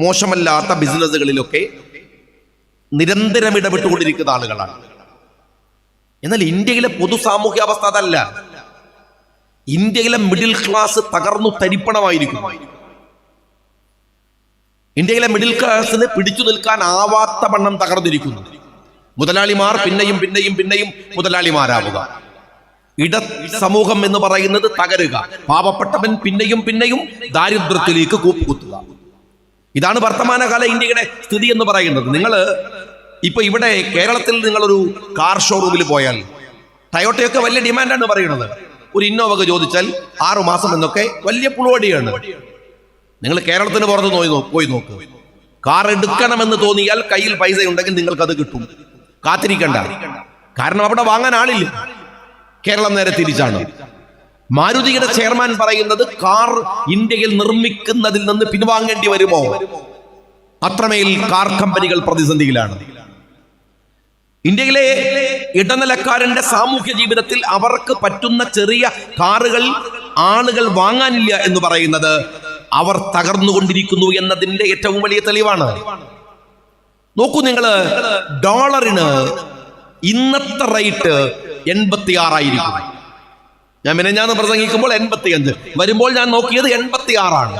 മോശമല്ലാത്ത ബിസിനസ്സുകളിലൊക്കെ നിരന്തരം ഇടപെട്ടുകൊണ്ടിരിക്കുന്ന ആളുകളാണ്. എന്നാൽ ഇന്ത്യയിലെ പൊതു സാമൂഹ്യാവസ്ഥ അതല്ല. ഇന്ത്യയിലെ മിഡിൽ ക്ലാസ് തകർന്നു തരിപ്പണമായിരിക്കുന്നു. ഇന്ത്യയിലെ മിഡിൽ ക്ലാസ്സിന് പിടിച്ചു നിൽക്കാൻ ആവാത്ത വണ്ണം തകർന്നിരിക്കുന്നു. മുതലാളിമാർ പിന്നെയും പിന്നെയും പിന്നെയും മുതലാളിമാരാവുക, ഇട സമൂഹം എന്ന് പറയുന്നത് തകരുക, പാവപ്പെട്ടവൻ പിന്നെയും പിന്നെയും ദാരിദ്ര്യത്തിലേക്ക് കൂപ്പുകുത്തുക. ഇതാണ് വർത്തമാനകാല ഇന്ത്യയുടെ സ്ഥിതി എന്ന് പറയുന്നത്. നിങ്ങൾ ഇപ്പൊ ഇവിടെ കേരളത്തിൽ നിങ്ങളൊരു കാർ ഷോറൂമിൽ പോയാൽ ടയോട്ടയൊക്കെ വലിയ ഡിമാൻഡാണ് പറയുന്നത്. ഒരു ഇന്നോവ ചോദിച്ചാൽ 6 മാസം എന്നൊക്കെ വലിയ പുളുവടിയാണ്. നിങ്ങൾ കേരളത്തിന് പുറത്ത് പോയി നോക്ക്. കാർ എടുക്കണമെന്ന് തോന്നിയാൽ കയ്യിൽ പൈസ ഉണ്ടെങ്കിൽ നിങ്ങൾക്കത് കിട്ടും, കാത്തിരിക്കണ്ട. കാരണം അവിടെ വാങ്ങാൻ ആളില്ല. കേരളം നേരെ തിരിച്ചാണ്. മാരുതിയുടെ ചെയർമാൻ പറയുന്നത് കാർ ഇന്ത്യയിൽ നിർമ്മിക്കുന്നതിൽ നിന്ന് പിൻവാങ്ങേണ്ടി വരുമോ, അത്രമേൽ കാർ കമ്പനികൾ പ്രതിസന്ധിയിലാണ്. ഇന്ത്യയിലെ ഇടനിലക്കാരന്റെ സാമൂഹ്യ ജീവിതത്തിൽ അവർക്ക് പറ്റുന്ന ചെറിയ കാറുകൾ ആളുകൾ വാങ്ങാനില്ല എന്ന് പറയുന്നത് അവർ തകർന്നുകൊണ്ടിരിക്കുന്നു എന്നതിന്റെ ഏറ്റവും വലിയ തെളിവാണ്. നോക്കൂ നിങ്ങൾ, ഡോളറിന് ഇന്നത്തെ റേറ്റ് 86 ആയിരിക്കും. ഞാൻ മിനിഞ്ഞാന്ന് പ്രസംഗിക്കുമ്പോൾ 85, വരുമ്പോൾ ഞാൻ നോക്കിയത് 86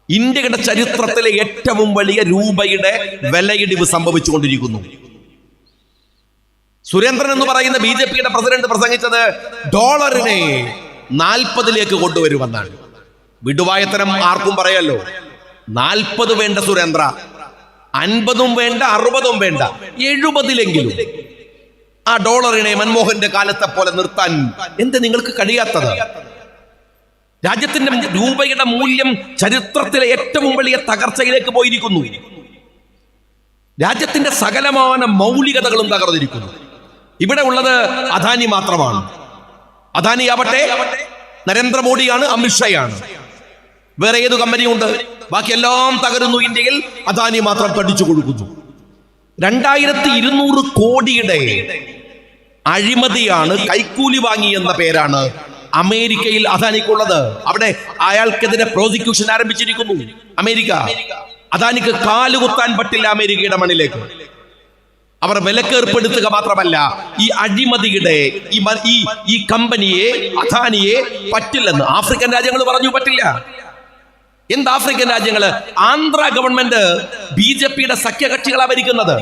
ഇന്ത്യയുടെ ചരിത്രത്തിലെ ഏറ്റവും വലിയ രൂപയുടെ വിലയിടിവ് സംഭവിച്ചുകൊണ്ടിരിക്കുന്നു. സുരേന്ദ്രൻ എന്ന് പറയുന്ന BJPയുടെ പ്രസിഡന്റ് പ്രസംഗിച്ചത് ഡോളറിനെ 40 കൊണ്ടുവരുമെന്നാണ്. വിടുവായത്തരം ആർക്കും പറയാലോ. 40 വേണ്ട സുരേന്ദ്ര, 50 വേണ്ട, 60 വേണ്ട, 70 ആ ഡോളറിനെ മൻമോഹന്റെ കാലത്തെ പോലെ നിർത്താൻ എന്ത് നിങ്ങൾക്ക് കഴിയാത്തത്? രാജ്യത്തിന്റെ രൂപയുടെ മൂല്യം ചരിത്രത്തിലെ ഏറ്റവും വലിയ തകർച്ചയിലേക്ക് പോയിരിക്കുന്നു. രാജ്യത്തിന്റെ സകലമാന മൗലികതകളും തകർന്നിരിക്കുന്നു. ഇവിടെ ഉള്ളത് അദാനി മാത്രമാണ്. അദാനി ആവട്ടെ നരേന്ദ്രമോദിയാണ്, അമിത്ഷായാണ്. വേറെ ഏതു കമ്പനിയുണ്ട്? ബാക്കിയെല്ലാം തകരുന്നു. ഇന്ത്യയിൽ അദാനി മാത്രം പഠിച്ചു കൊടുക്കുന്നു. 2200 കോടിയുടെ അഴിമതിയാണ്, കൈക്കൂലി വാങ്ങി എന്ന പേരാണ് അമേരിക്കയിൽ അദാനിക്കുള്ളത്. അവിടെ അയാൾക്കെതിരെ പ്രോസിക്യൂഷൻ ആരംഭിച്ചിരിക്കുന്നു. അമേരിക്ക അദാനിക്ക് കാലുകുത്താൻ പറ്റില്ല അമേരിക്കയുടെ മണ്ണിലേക്ക്. അവർ വിലക്കേർപ്പെടുത്തുക മാത്രമല്ല, ഈ അഴിമതിയുടെ ഈ കമ്പനിയെ, അദാനിയെ പറ്റില്ലെന്ന് ആഫ്രിക്കൻ രാജ്യങ്ങൾ പറഞ്ഞു. പറ്റില്ല. എന്ത് ആഫ്രിക്കൻ രാജ്യങ്ങള്? ആന്ധ്ര ഗവൺമെന്റ് BJPയുടെ സഖ്യകക്ഷികളാണ് ഭരിക്കുന്നത്.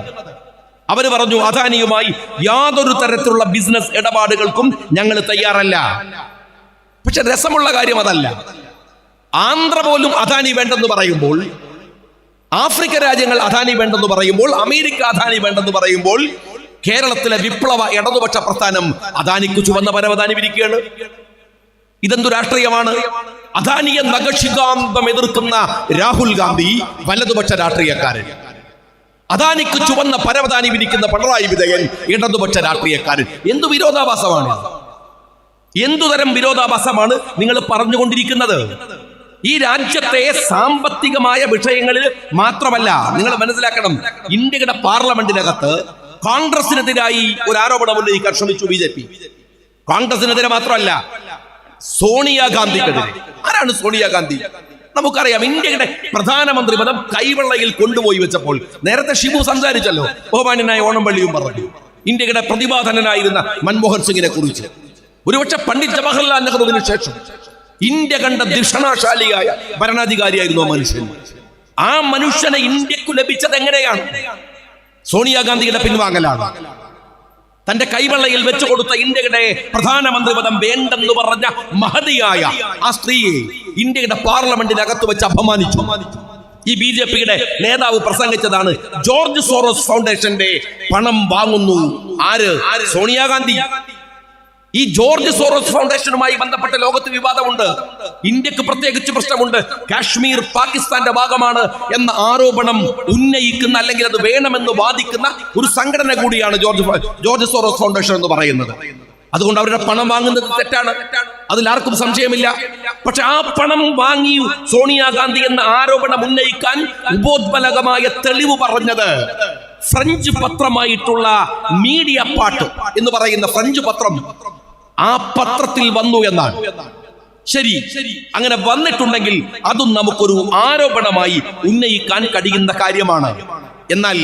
അവര് പറഞ്ഞു അദാനിയുമായി യാതൊരു തരത്തിലുള്ള ബിസിനസ് ഇടപാടുകൾക്കും ഞങ്ങൾ തയ്യാറല്ല. പക്ഷെ രസമുള്ള കാര്യം അതല്ല. ആന്ധ്ര പോലും അദാനി വേണ്ടെന്ന് പറയുമ്പോൾ, ആഫ്രിക്കൻ രാജ്യങ്ങൾ അദാനി വേണ്ടെന്ന് പറയുമ്പോൾ, അമേരിക്ക അദാനി വേണ്ടെന്ന് പറയുമ്പോൾ, കേരളത്തിലെ വിപ്ലവ ഇടതുപക്ഷ പ്രസ്ഥാനം അദാനിക്ക് ചുവന്ന പരവതാനി വിരിക്കുകയാണ്. ഇതെന്തു രാഷ്ട്രീയമാണ്? അദാനിയെ നഖശികാന്തം എതിർക്കുന്ന രാഹുൽ ഗാന്ധി വലതുപക്ഷ രാഷ്ട്രീയക്കാരൻ, അദാനിക്ക് ചുവന്ന പരവതാനി വിരിക്കുന്ന പിണറായി വിജയൻ ഇടതുപക്ഷ രാഷ്ട്രീയക്കാരൻ. എന്തു വിരോധാഭാസമാണ്? എന്തുതരം വിരോധാഭാസമാണ് നിങ്ങൾ പറഞ്ഞുകൊണ്ടിരിക്കുന്നത്? ഈ രാജ്യത്തെ സാമ്പത്തികമായ വിഷയങ്ങളിൽ മാത്രമല്ല, നിങ്ങൾ മനസ്സിലാക്കണം, ഇന്ത്യയുടെ പാർലമെന്റിനകത്ത് കോൺഗ്രസിനെതിരായി ഒരു ആരോപണം ഉന്നയിക്കാൻ ശ്രമിച്ചു BJP. കോൺഗ്രസിനെതിരെ മാത്രമല്ല, സോണിയാഗാന്ധിക്കെതിരെ. ആരാണ് സോണിയാഗാന്ധി? നമുക്കറിയാം. ഇന്ത്യയുടെ പ്രധാനമന്ത്രി പദം കൈവെള്ളയിൽ കൊണ്ടുപോയി വെച്ചപ്പോൾ നേരത്തെ ഷിബു സംസാരിച്ചല്ലോ. ബഹുമാന്യനായ ഓണംപള്ളിയും പറഞ്ഞു ഇന്ത്യയുടെ പ്രതിഭാധനനായിരുന്ന മൻമോഹൻ സിംഗിനെ കുറിച്ച്. ഒരുപക്ഷെ പണ്ഡിറ്റ് ജവഹർലാൽ നെഹ്റുവിന് ശേഷം ഇന്ത്യ കണ്ട ദിഷണാശാലിയായ ഭരണാധികാരിയായിരുന്നു ആ മനുഷ്യൻ. ആ മനുഷ്യനെ ഇന്ത്യക്ക് ലഭിച്ചത് എങ്ങനെയാണ്? സോണിയാഗാന്ധിയുടെ പിൻവാങ്ങലാണ്. തന്റെ കൈവെള്ളയിൽ വെച്ചു കൊടുത്ത ഇന്ത്യയുടെ പ്രധാനമന്ത്രി പദം വേണ്ടെന്ന് പറഞ്ഞ മഹതിയായ ആ സ്ത്രീയെ ഇന്ത്യയുടെ പാർലമെന്റിനകത്ത് വെച്ച് അപമാനിച്ചു. ഈ BJPയുടെ നേതാവ് പ്രസംഗിച്ചതാണ് ജോർജ് സോറോസ് ഫൗണ്ടേഷന്റെ പണം വാങ്ങുന്നു ആര്? സോണിയാഗാന്ധി. ഈ ജോർജ് സോറോസ് ഫൗണ്ടേഷനുമായി ബന്ധപ്പെട്ട ലോകത്ത് വിവാദമുണ്ട്. ഇന്ത്യക്ക് പ്രത്യേകിച്ച് പ്രശ്നമുണ്ട്. കാശ്മീർ പാകിസ്ഥാന്റെ ഭാഗമാണ് എന്ന ആരോപണം ഉന്നയിക്കുന്ന, അല്ലെങ്കിൽ അത് വേണമെന്ന് വാദിക്കുന്ന ഒരു സംഘടന കൂടിയാണ് ജോർജ് സോറോസ് ഫൗണ്ടേഷൻ എന്ന് പറയുന്നത്. അതുകൊണ്ട് അവരുടെ പണം വാങ്ങുന്നത് തെറ്റാണ്, അതിൽ ആർക്കും സംശയമില്ല. പക്ഷെ ആ പണം വാങ്ങി സോണിയാഗാന്ധി എന്ന ആരോപണം ഉന്നയിക്കാൻ ഉപോദ്ബലകമായ തെളിവ് പറഞ്ഞത് ഫ്രഞ്ച് പത്രമായിട്ടുള്ള മീഡിയ പാർട്ട് എന്ന് പറയുന്ന ഫ്രഞ്ച് പത്രം. ആ പത്രത്തിൽ വന്നു എന്നാണ്. ശരി, അങ്ങനെ വന്നിട്ടുണ്ടെങ്കിൽ അതും നമുക്കൊരു ആരോപണമായി ഉന്നയിക്കാൻ കഴിയുന്ന കാര്യമാണ്. എന്നാൽ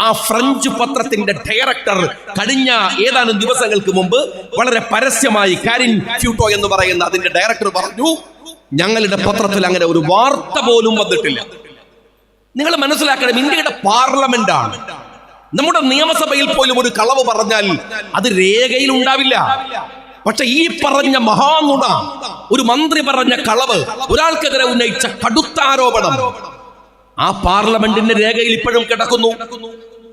ആ ഫ്രഞ്ച് പത്രത്തിന്റെ ഡയറക്ടർ കഴിഞ്ഞ ഏതാനും ദിവസങ്ങൾക്ക് മുമ്പ് വളരെ പരസ്യമായി കാരിൻ ഫ്യൂട്ടോ എന്ന് പറയുന്ന അതിന്റെ ഡയറക്ടർ പറഞ്ഞു, ഞങ്ങളുടെ പത്രത്തിൽ അങ്ങനെ ഒരു വാർത്ത പോലും വന്നിട്ടില്ല. നിങ്ങൾ മനസ്സിലാക്കണം, ഇന്ത്യയുടെ പാർലമെന്റാണ്. നമ്മുടെ നിയമസഭയിൽ പോലും ഒരു കളവ് പറഞ്ഞാൽ അത് രേഖയിൽ ഉണ്ടാവില്ല. പക്ഷെ ഈ പറഞ്ഞ മഹാനുണ, ഒരു മന്ത്രി പറഞ്ഞ കളവ്, ഒരാൾക്കെതിരെ ഉന്നയിച്ച കടുത്ത ആരോപണം ആ പാർലമെന്റിന്റെ രേഖയിൽ ഇപ്പോഴും കിടക്കുന്നു.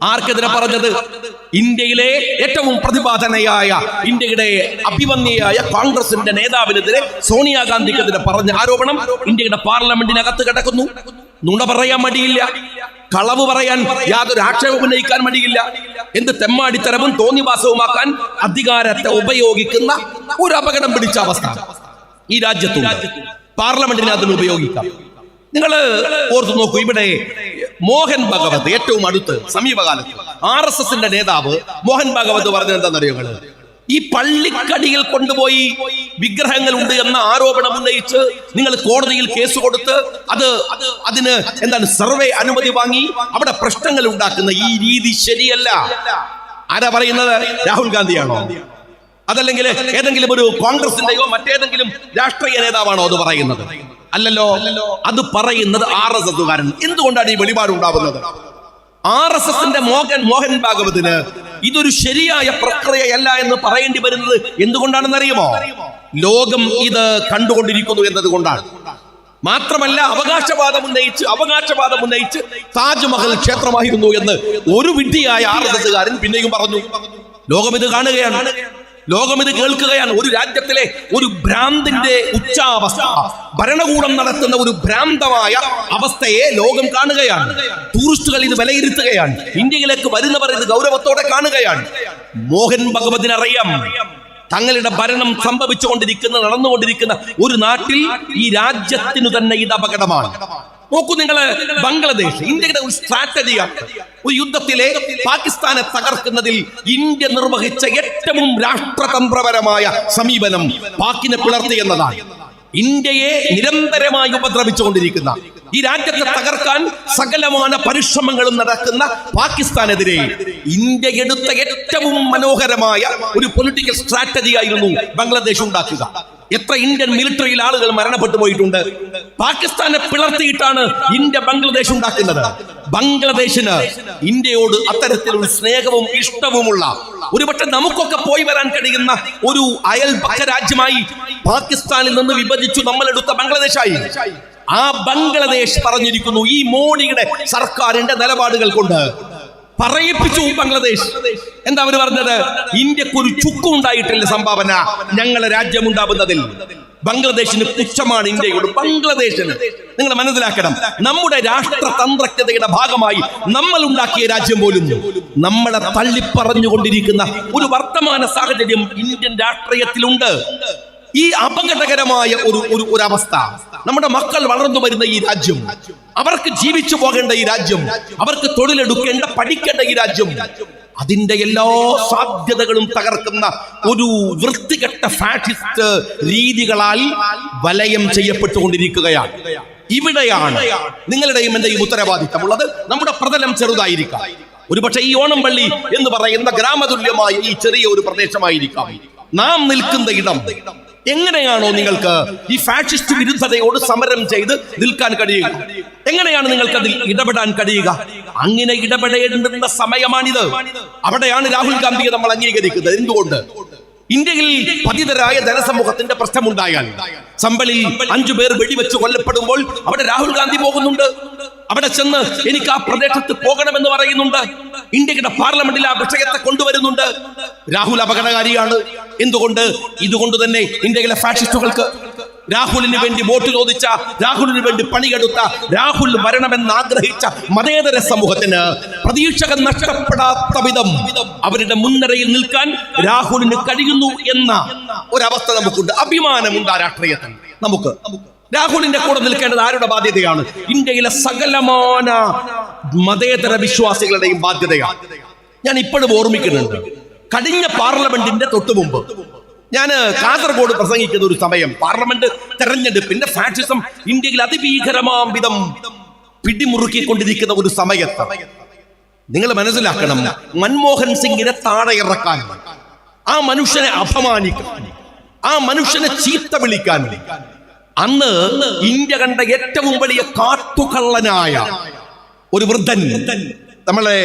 ആർക്കെതിരെ പറഞ്ഞത്? ഇന്ത്യയിലെ ഏറ്റവും പ്രതിഭാധനയായ, ഇന്ത്യയുടെ അഭിമന്യയായ കോൺഗ്രസിന്റെ നേതാവിനെതിരെ, സോണിയാഗാന്ധിക്കെതിരെ പറഞ്ഞ ആരോപണം ഇന്ത്യയുടെ പാർലമെന്റിനകത്ത് കിടക്കുന്നു. നുണ പറയാൻ മടിയില്ല, കളവ് പറയാൻ യാതൊരു ആക്ഷേപം ഉന്നയിക്കാൻ മടിയില്ല. എന്ത് തെമ്മാടിത്തരവും തോന്നിവാസവുമാക്കാൻ അധികാരത്തെ ഉപയോഗിക്കുന്ന ഒരു അപകടം പിടിച്ച അവസ്ഥ ഈ രാജ്യത്തുണ്ട്. പാർലമെന്റിനെ അതിന് ഉപയോഗിക്കാം. നിങ്ങൾ ഓർത്തു നോക്കൂ, ഇവിടെ മോഹൻ ഭഗവത് ഏറ്റവും അടുത്ത് സമീപകാലത്ത് RSSന്റെ നേതാവ് മോഹൻ ഭഗവത് പറഞ്ഞത് എന്താണെന്നറിയോ? ഈ പള്ളിക്കടിയിൽ കൊണ്ടുപോയി വിഗ്രഹങ്ങൾ ഉണ്ട് എന്ന ആരോപണം ഉന്നയിച്ച് നിങ്ങൾ കോടതിയിൽ കേസ് കൊടുത്ത് അതിന് എന്താണ് സർവേ അനുമതി വാങ്ങി അവിടെ പ്രശ്നങ്ങൾ ഉണ്ടാക്കുന്ന ഈ രീതി ശരിയല്ല. ആരാ പറയുന്നത്? രാഹുൽ ഗാന്ധിയാണോ? അതല്ലെങ്കിൽ ഏതെങ്കിലും ഒരു കോൺഗ്രസിന്റെയോ മറ്റേതെങ്കിലും രാഷ്ട്രീയ നേതാവാണോ അത് പറയുന്നത്? അല്ലല്ലോ, അത് പറയുന്നത് RSSകാരൻ. എന്തുകൊണ്ടാണ് ഈ വെളിപാട് ഉണ്ടാവുന്നത്? RSSന്റെ മോഹൻ ഭാഗവതിന് ഇതൊരു ശരിയായ പ്രക്രിയയല്ല എന്ന് പറയേണ്ടി വരുന്നത് എന്തുകൊണ്ടാണെന്ന് അറിയുമോ? ലോകം ഇത് കണ്ടുകൊണ്ടിരിക്കുന്നു എന്നതുകൊണ്ടാണ്. മാത്രമല്ല, അവകാശവാദം ഉന്നയിച്ച് താജ്മഹൽ ക്ഷേത്രമായിരുന്നു എന്ന് ഒരു വിഡ്ഢിയായ RSSകാരൻ പിന്നെയും പറഞ്ഞു. ലോകം ഇത് കാണുകയാണ്, ലോകം ഇത് കേൾക്കുകയാണ്. ഒരു രാജ്യത്തിലെ ഒരു ഭ്രാന്തിന്റെ ഉച്ചാവസ്ഥ, ഭരണകൂടം നടത്തുന്ന ഒരു ഭ്രാന്തമായ അവസ്ഥയെ ലോകം കാണുകയാണ്. ടൂറിസ്റ്റുകൾ ഇത് വിലയിരുത്തുകയാണ്. ഇന്ത്യയിലേക്ക് വരുന്നവർ ഇത് ഗൗരവത്തോടെ കാണുകയാണ്. മോഹൻ ഭഗവതിനറിയാം, തങ്ങളുടെ ഭരണം നടന്നുകൊണ്ടിരിക്കുന്ന ഒരു നാട്ടിൽ, ഈ രാജ്യത്തിനു തന്നെ ഇത് അപകടമാണ്. നോക്കൂ നിങ്ങൾ, ബംഗ്ലാദേശ് ഇന്ത്യയുടെ ഒരു സ്ട്രാറ്റജിയാണ്. ഒരു യുദ്ധത്തിലെ പാകിസ്ഥാനെ തകർക്കുന്നതിൽ ഇന്ത്യ നിർവഹിച്ച ഏറ്റവും രാഷ്ട്രതന്ത്രപരമായ സമീപനം പാക്കിനെ പിളർത്തി എന്നതാണ്. ഇന്ത്യയെ നിരന്തരമായി ഉപദ്രവിച്ചുകൊണ്ടിരിക്കുന്ന, ഈ രാജ്യത്തെ തകർക്കാൻ സകലമായ പരിശ്രമങ്ങളും നടക്കുന്ന പാകിസ്ഥാനെതിരെ ഇന്ത്യ എടുത്ത ഏറ്റവും മനോഹരമായ ഒരു പൊളിറ്റിക്കൽ സ്ട്രാറ്റജി ആയിരുന്നു ബംഗ്ലാദേശ് ഉണ്ടാക്കുക. എത്ര ഇന്ത്യൻ മിലിറ്ററിയിൽ ആളുകൾ മരണപ്പെട്ടു പോയിട്ടുണ്ട്. പാകിസ്ഥാനെ പിളർത്തിയിട്ടാണ് ഇന്ത്യ ബംഗ്ലാദേശ് ഉണ്ടാക്കുന്നത്. ബംഗ്ലാദേശിന് ഇന്ത്യയോട് അത്തരത്തിലുള്ള സ്നേഹവും ഇഷ്ടവുമുള്ള, ഒരുപക്ഷെ നമുക്കൊക്കെ പോയി വരാൻ കഴിയുന്ന ഒരു അയൽപക്ക രാജ്യമായി പാകിസ്ഥാനിൽ നിന്ന് വിഭജിച്ചു നമ്മളെടുത്ത ബംഗ്ലാദേശായി. ആ ബംഗ്ലാദേശ് പറഞ്ഞിരിക്കുന്നു, ഈ മോഡിയുടെ സർക്കാരിന്റെ നിലപാടുകൾ കൊണ്ട് പറയിപ്പിച്ചു ബംഗ്ലാദേശ്. എന്താ അവർ പറഞ്ഞത്? ഇന്ത്യക്ക് ഒരു ചുക്കും ഉണ്ടായിട്ടില്ല സംഭാവന ഞങ്ങളെ രാജ്യമുണ്ടാവുന്നതിൽ. ബംഗ്ലാദേശിന് പുച്ഛമാണ് ഇന്ത്യയോട്. ബംഗ്ലാദേശിന് നിങ്ങൾ മനസ്സിലാക്കണം, നമ്മുടെ രാഷ്ട്രതന്ത്രജ്ഞതയുടെ ഭാഗമായി നമ്മൾ ഉണ്ടാക്കിയ രാജ്യം പോലും നമ്മളെ തള്ളിപ്പറഞ്ഞുകൊണ്ടിരിക്കുന്ന ഒരു വർത്തമാന സാഹചര്യം ഇന്ത്യൻ രാഷ്ട്രീയത്തിലുണ്ട്. ഈ അപകടകരമായ ഒരു അവസ്ഥ, നമ്മുടെ മക്കൾ വളർന്നു വരുന്ന ഈ രാജ്യം, അവർക്ക് ജീവിച്ചു പോകേണ്ട ഈ രാജ്യം, അവർക്ക് തൊഴിലെടുക്കേണ്ട പഠിക്കേണ്ട ഈ രാജ്യം, അതിന്റെ എല്ലാ സാധ്യതകളും തകർക്കുന്ന ഒരു വൃത്തികെട്ട ഫാഷിസ്റ്റ് രീതികളാൽ വലയം ചെയ്യപ്പെട്ടുകൊണ്ടിരിക്കുകയാണ്. ഇവിടെയാണ് നിങ്ങളുടെയും എന്റെയും ഉത്തരവാദിത്തമുള്ളത്. നമ്മുടെ പ്രതലം ചെറുതായിരിക്കാം, ഒരുപക്ഷെ ഈ ഓണംപള്ളി എന്ന് പറയുന്ന ഗ്രാമതുല്യമായ ഈ ചെറിയ ഒരു പ്രദേശമായിരിക്കാം. നാം നിൽക്കുന്ന ഇടം എങ്ങനെയാണോ നിങ്ങൾക്ക് ഈ ഫാഷിസ്റ്റ് വിരുദ്ധതയോട് സമരം ചെയ്ത് നിൽക്കാൻ കഴിയുക? എങ്ങനെയാണ് നിങ്ങൾക്ക് അതിൽ ഇടപെടാൻ കഴിയുക? അങ്ങനെ ഇടപെടേണ്ടുന്ന സമയമാണിത്. അവിടെയാണ് രാഹുൽ ഗാന്ധിയെ നമ്മൾ അംഗീകരിക്കുന്നത്. എന്തുകൊണ്ട്? ഇന്ത്യയിൽ പതിതരായ ജനസമൂഹത്തിന്റെ പ്രശ്നമുണ്ടായാൽ, സമ്പളിൽ 5 പേർ വെടിവെച്ച് കൊല്ലപ്പെടുമ്പോൾ അവിടെ രാഹുൽ ഗാന്ധി പോകുന്നുണ്ട്. അവിടെ ചെന്ന് എനിക്ക് ആ പ്രദേശത്ത് പോകണമെന്ന് പറയുന്നുണ്ട്. ഇന്ത്യയുടെ പാർലമെന്റിൽ ആ വിഷയത്തെ കൊണ്ടുവരുന്നുണ്ട്. രാഹുൽ അപകടകാരിയാണ്. എന്തുകൊണ്ട്? ഇതുകൊണ്ട് തന്നെ ഇന്ത്യയിലെ ഫാഷിസ്റ്റുകൾക്ക്, രാഹുലിന് വേണ്ടി വോട്ട് ചോദിച്ച, രാഹുലിന് വേണ്ടി പണിയെടുത്ത, രാഹുൽ വരണമെന്ന് ആഗ്രഹിച്ച മതേതര സമൂഹത്തിന് പ്രതീക്ഷകൾ നഷ്ടപ്പെടാത്ത വിധം അവരുടെ മുൻനിരയിൽ നിൽക്കാൻ രാഹുലിന് കഴിയുന്നു എന്ന ഒരവസ്ഥ നമുക്കുണ്ട്. അഭിമാനമുണ്ട് ആ രാഷ്ട്രീയത്തിൽ. നമുക്ക് രാഹുലിന്റെ കൂടെ നിൽക്കേണ്ടത് ആരുടെ ബാധ്യതയാണ്? ഇന്ത്യയിലെ സകലമാന മതേതര വിശ്വാസികളുടെയും ബാധ്യതയാണ്. ഞാൻ ഇപ്പോഴും ഓർമ്മിക്കുന്നുണ്ട്, കഴിഞ്ഞ പാർലമെന്റിന്റെ തൊട്ടു മുമ്പ് ഞാൻ കാസർഗോഡ് പ്രസംഗിക്കുന്ന ഒരു സമയം, പാർലമെന്റ് തെരഞ്ഞെടുപ്പിന്റെ ഫാഷിസം ഇന്ത്യയിൽ അതിഭീകരമാം വിധം പിടിമുറുക്കിക്കൊണ്ടിരിക്കുന്ന ഒരു സമയത്ത് നിങ്ങൾ മനസ്സിലാക്കണം, മൻമോഹൻ സിംഗിനെ താഴെ ഇറക്കാൻ, ആ മനുഷ്യനെ അപമാനിക്കാൻ, ആ മനുഷ്യനെ ചീത്ത വിളിക്കാൻ അന്ന് ഇന്ത്യ കണ്ട ഏറ്റവും വലിയ കാട്ടുകള്ളനായ ഒരു വൃദ്ധൻ, നമ്മളെ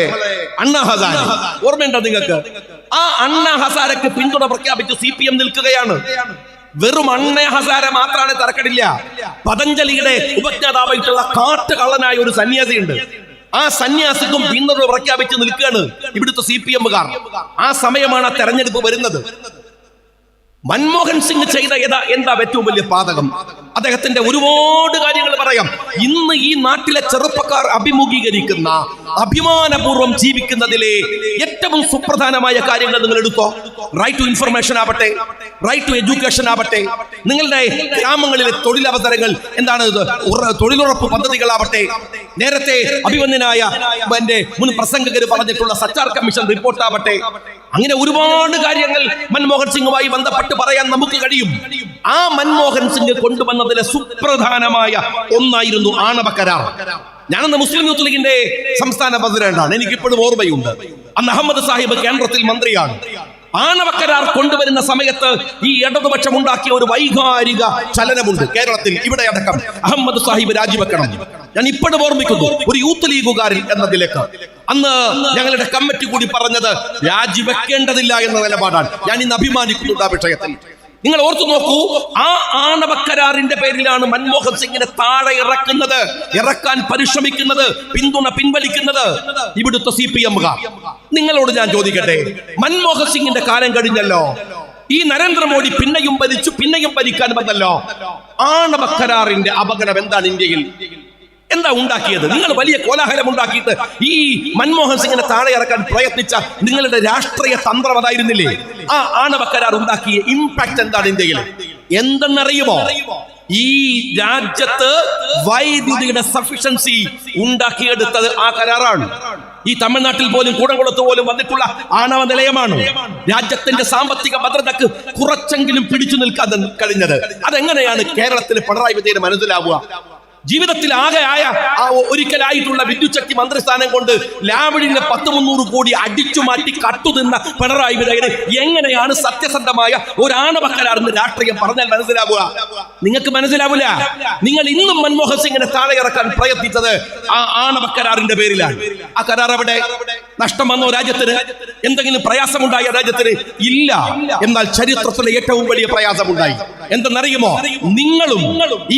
അണ്ണാ ഹസാരെ, ഓർമ്മയുണ്ടോ നിങ്ങൾക്ക്? ആ അണ്ണാ ഹസാരക്ക് പിന്തുണ പ്രഖ്യാപിച്ച് CPM നിൽക്കുകയാണ്. വെറും അണ്ണാ ഹസാരെ മാത്രമാണ് തരക്കടില്ല, പതഞ്ജലിയുടെ ഉപജ്ഞാതാവായിട്ടുള്ള കാട്ടുകള്ളനായ ഒരു സന്യാസിയുണ്ട്. ആ സന്യാസിക്കും പിന്തുണ പ്രഖ്യാപിച്ച് നിൽക്കുകയാണ് ഇവിടുത്തെ CPM-കാർ. ആ സമയമാണ് ആ തെരഞ്ഞെടുപ്പ് വരുന്നത്. മൻമോഹൻ സിംഗ് ചെയ്ത എന്താ ഏറ്റവും വലിയ പാതകം? അദ്ദേഹത്തിന്റെ ഒരുപാട് കാര്യങ്ങൾ പറയാം. ഇന്ന് ഈ നാട്ടിലെ ചെറുപ്പക്കാർ അഭിമുഖീകരിക്കുന്ന, അഭിമാനപൂർവ്വം ജീവിക്കുന്നതിലെ ഏറ്റവും സുപ്രധാനമായ കാര്യങ്ങൾ നിങ്ങൾ എടുത്തോ. റൈറ്റ് ടു ഇൻഫർമേഷൻ ആവട്ടെ, റൈറ്റ് ടു എഡ്യൂക്കേഷൻ ആവട്ടെ, നിങ്ങളുടെ ഗ്രാമങ്ങളിലെ തൊഴിലവസരങ്ങൾ എന്താണ്, തൊഴിലുറപ്പ് പദ്ധതികളാവട്ടെ, നേരത്തെ അഭിമന്യനായ എന്റെ മുൻ പ്രസംഗകർ പറഞ്ഞിട്ടുള്ള സച്ചാർ കമ്മീഷൻ റിപ്പോർട്ട് ആവട്ടെ, അങ്ങനെ ഒരുപാട് കാര്യങ്ങൾ മൻമോഹൻ സിംഗുമായി ബന്ധപ്പെട്ട് പറയാൻ നമുക്ക് കഴിയും. ആ മൻമോഹൻ സിംഗ് കൊണ്ടുവന്നതിലെ സുപ്രധാനമായ ഒന്നായിരുന്നു ആണവ കരാർ. ഞാനന്ന് മുസ്ലിം യൂത്ത് ലീഗിന്റെ സംസ്ഥാന പ്രസിഡന്റാണ്, എനിക്കിപ്പോഴും ഓർമ്മയുണ്ട്. അന്ന് അഹമ്മദ് സാഹിബ് കേന്ദ്രത്തിൽ മന്ത്രിയാണ്. ആണവ കരാർ കൊണ്ടുവരുന്ന സമയത്ത് ഈ ഇടതുപക്ഷം ഉണ്ടാക്കിയ ഒരു വൈകാരിക ചലനമുണ്ട് കേരളത്തിൽ. ഇവിടെ അടക്കം അഹമ്മദ് സാഹിബ് രാജിവെക്കണം. ഞാൻ ഇപ്പോഴും ഓർമ്മിക്കുന്നു, ഒരു യൂത്ത് ലീഗുകാരൻ എന്നതിലേക്ക് അന്ന് ഞങ്ങളുടെ കമ്മിറ്റി കൂടി പറഞ്ഞത് രാജിവെക്കേണ്ടതില്ല എന്ന നിലപാടാണ്. ഞാൻ ഇന്ന് അഭിമാനിക്കുന്നുണ്ട് ആ വിഷയത്തിൽ. നിങ്ങൾ ഓർത്തു നോക്കൂ, ആ ആണവ കരാറിന്റെ പേരിലാണ് മൻമോഹൻ സിംഗിനെ താഴെ ഇറക്കാൻ പരിശ്രമിക്കുന്നത്, പിന്തുണ പിൻവലിക്കുന്നത് ഇവിടുത്തെ CPM-കാർ. നിങ്ങളോട് ഞാൻ ചോദിക്കട്ടെ, മൻമോഹൻ സിംഗിന്റെ കാലം കഴിഞ്ഞല്ലോ, ഈ നരേന്ദ്രമോദി പിന്നെയും ഭരിക്കാൻ വന്നല്ലോ. ആണവ കരാറിന്റെ അപകടം എന്താണ് ഇന്ത്യയിൽ? എന്താ ഉണ്ടാക്കിയത്? നിങ്ങൾ വലിയ കോലാഹലം ഉണ്ടാക്കിയിട്ട് ഈ മൻമോഹൻ സിംഗിനെ താഴെ ഇറക്കാൻ പ്രയത്നിച്ച നിങ്ങളുടെ രാഷ്ട്രീയ തന്ത്രം അതായിരുന്നില്ലേ? ആ ആണവ കരാർ ഉണ്ടാക്കിയ ഇമ്പാക്ട് എന്താണ് ഇന്ത്യയിൽ? എന്തെന്നറിയുമോ? ഈ രാജ്യത്ത് വൈദ്യുതിയുടെ സഫിഷ്യൻസി ഉണ്ടാക്കിയെടുത്തത് ആ കരാറാണ്. ഈ തമിഴ്നാട്ടിൽ പോലും കൂടംകുളത്ത് പോലും വന്നിട്ടുള്ള ആണവ നിലയമാണ് രാജ്യത്തിന്റെ സാമ്പത്തിക ഭദ്രതക്ക് കുറച്ചെങ്കിലും പിടിച്ചു നിൽക്കാൻ കഴിഞ്ഞത്. അതെങ്ങനെയാണ് കേരളത്തിലെ പിണറായി വിജയന് മനസ്സിലാവുക? ജീവിതത്തിൽ ഒരിക്കലായിട്ടുള്ള വിദ്യുച്ഛക്തി മന്ത്രിസ്ഥാനം കൊണ്ട് ലാവഡിന്റെ 100-300 കോടി അടിച്ചു മാറ്റി കട്ടുതിന്ന പിണറായി വിജയന് എങ്ങനെയാണ് സത്യസന്ധമായ ഒരു ആണവ കരാറിന് രാഷ്ട്രീയം പറഞ്ഞാൽ മനസ്സിലാവുക? നിങ്ങൾക്ക് മനസ്സിലാവില്ല. നിങ്ങൾ ഇന്നും മൻമോഹൻ സിംഗിനെ താഴെ ഇറക്കാൻ പ്രയത്നിച്ചത് ആ ആണവ കരാറിന്റെ പേരിലാണ്. ആ കരാർ എവിടെ? നഷ്ടം വന്നോ രാജ്യത്തിന്? എന്തെങ്കിലും പ്രയാസമുണ്ടായ രാജ്യത്തിന്? ഇല്ല. എന്നാൽ ചരിത്രത്തിലെ ഏറ്റവും വലിയ പ്രയാസമുണ്ടായി. എന്തെന്നറിയുമോ? നിങ്ങളും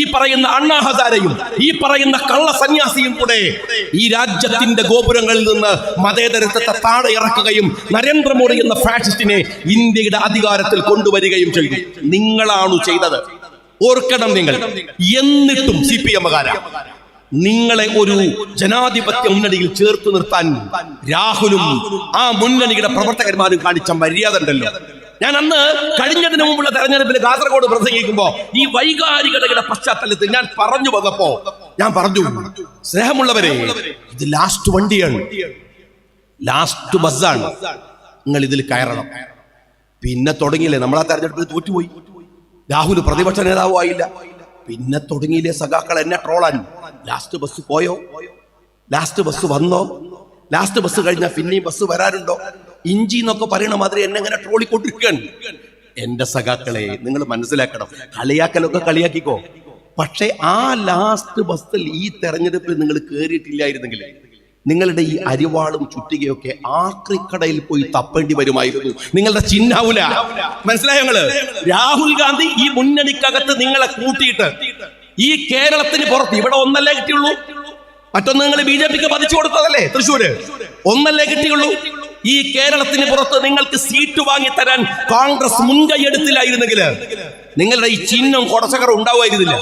ഈ പറയുന്ന അണ്ണാ ഹസാരെയും ഈ പറയുന്ന കള്ള സന്യാസിയും കൂടെ ഈ രാജ്യത്തിന്റെ ഗോപുരങ്ങളിൽ നിന്ന് മതേതരത്വത്തെ താഴെ ഇറക്കുകയും നരേന്ദ്രമോദി എന്ന ഫാഷിസ്റ്റിനെ ഇന്ത്യയുടെ അധികാരത്തിൽ കൊണ്ടുവരികയും ചെയ്തു. നിങ്ങളാണ് ചെയ്തത്, ഓർക്കണം നിങ്ങൾ. എന്നിട്ടും CPM-കാരാ നിങ്ങളെ ഒരു ജനാധിപത്യ മുന്നണിയിൽ ചേർത്ത് നിർത്താൻ രാഹുലും ആ മുന്നണിയുടെ പ്രവർത്തകന്മാരും കാണിച്ച മര്യാദ ഉണ്ടല്ലോ. ഞാൻ അന്ന് കഴിഞ്ഞതിന് മുമ്പുള്ള തെരഞ്ഞെടുപ്പിൽ കാസർഗോഡ് പ്രസംഗിക്കുമ്പോ ഈ വൈകാരികതയുടെ പശ്ചാത്തലത്തിൽ ഞാൻ പറഞ്ഞു വന്നപ്പോ ഞാൻ പറഞ്ഞു, സ്നേഹമുള്ളവരെ, ഇത് ലാസ്റ്റ് വണ്ടിയാണ്, ലാസ്റ്റ് ബസ്സാണ്, നിങ്ങൾ ഇതിൽ കയറണം. പിന്നെ തുടങ്ങിയില്ലേ, നമ്മളാ തെരഞ്ഞെടുപ്പിൽ തോറ്റുപോയി. രാഹുൽ പ്രതിപക്ഷ നേതാവും ആയില്ല. പിന്നെ തുടങ്ങിയില്ലേ സഖാക്കൾ എന്നെ ട്രോളാൻ. ലാസ്റ്റ് ബസ് പോയോ? ലാസ്റ്റ് ബസ് വന്നോ? ലാസ്റ്റ് ബസ് കഴിഞ്ഞാൽ പിന്നെയും ബസ് വരാനുണ്ടോ? ഇഞ്ചി എന്നൊക്കെ പറയണ മാതിരി എന്നെ ഇങ്ങനെ ട്രോളിക്കൊണ്ടിരിക്കുകയാണ്. എന്റെ സഖാക്കളെ, നിങ്ങൾ മനസ്സിലാക്കണം, കളിയാക്കലൊക്കെ കളിയാക്കിക്കോ, പക്ഷെ ആ ലാസ്റ്റ് ബസ്സിൽ ഈ തെരഞ്ഞെടുപ്പിൽ നിങ്ങൾ കയറിയിട്ടില്ലായിരുന്നെങ്കിൽ നിങ്ങളുടെ ഈ അരിവാളും ചുറ്റികയൊക്കെ ആക്രിക്കടയിൽ പോയി തപ്പേണ്ടി വരുമായിരുന്നു. നിങ്ങളുടെ ചിഹ്നാവൂല. മനസ്സിലായോ നിങ്ങള്? രാഹുൽ ഗാന്ധി ഈ മുന്നണിക്കകത്ത് നിങ്ങളെ കൂട്ടിയിട്ട് ഈ കേരളത്തിന് പുറത്ത് ഇവിടെ ഒന്നല്ലേ കിട്ടിയുള്ളൂ, മറ്റൊന്ന് നിങ്ങൾ BJP-ക്ക് പതിച്ചു കൊടുത്തതല്ലേ തൃശ്ശൂര്, ഒന്നല്ലേ കിട്ടിയുള്ളൂ. ഈ കേരളത്തിന് പുറത്ത് നിങ്ങൾക്ക് സീറ്റ് വാങ്ങി തരാൻ കോൺഗ്രസ് മുൻകൈ എടുത്തില്ലായിരുന്നെങ്കിൽ നിങ്ങളുടെ ഈ ചിഹ്നം കൊടച്ചകർ ഉണ്ടാവുമായിരുന്നില്ല.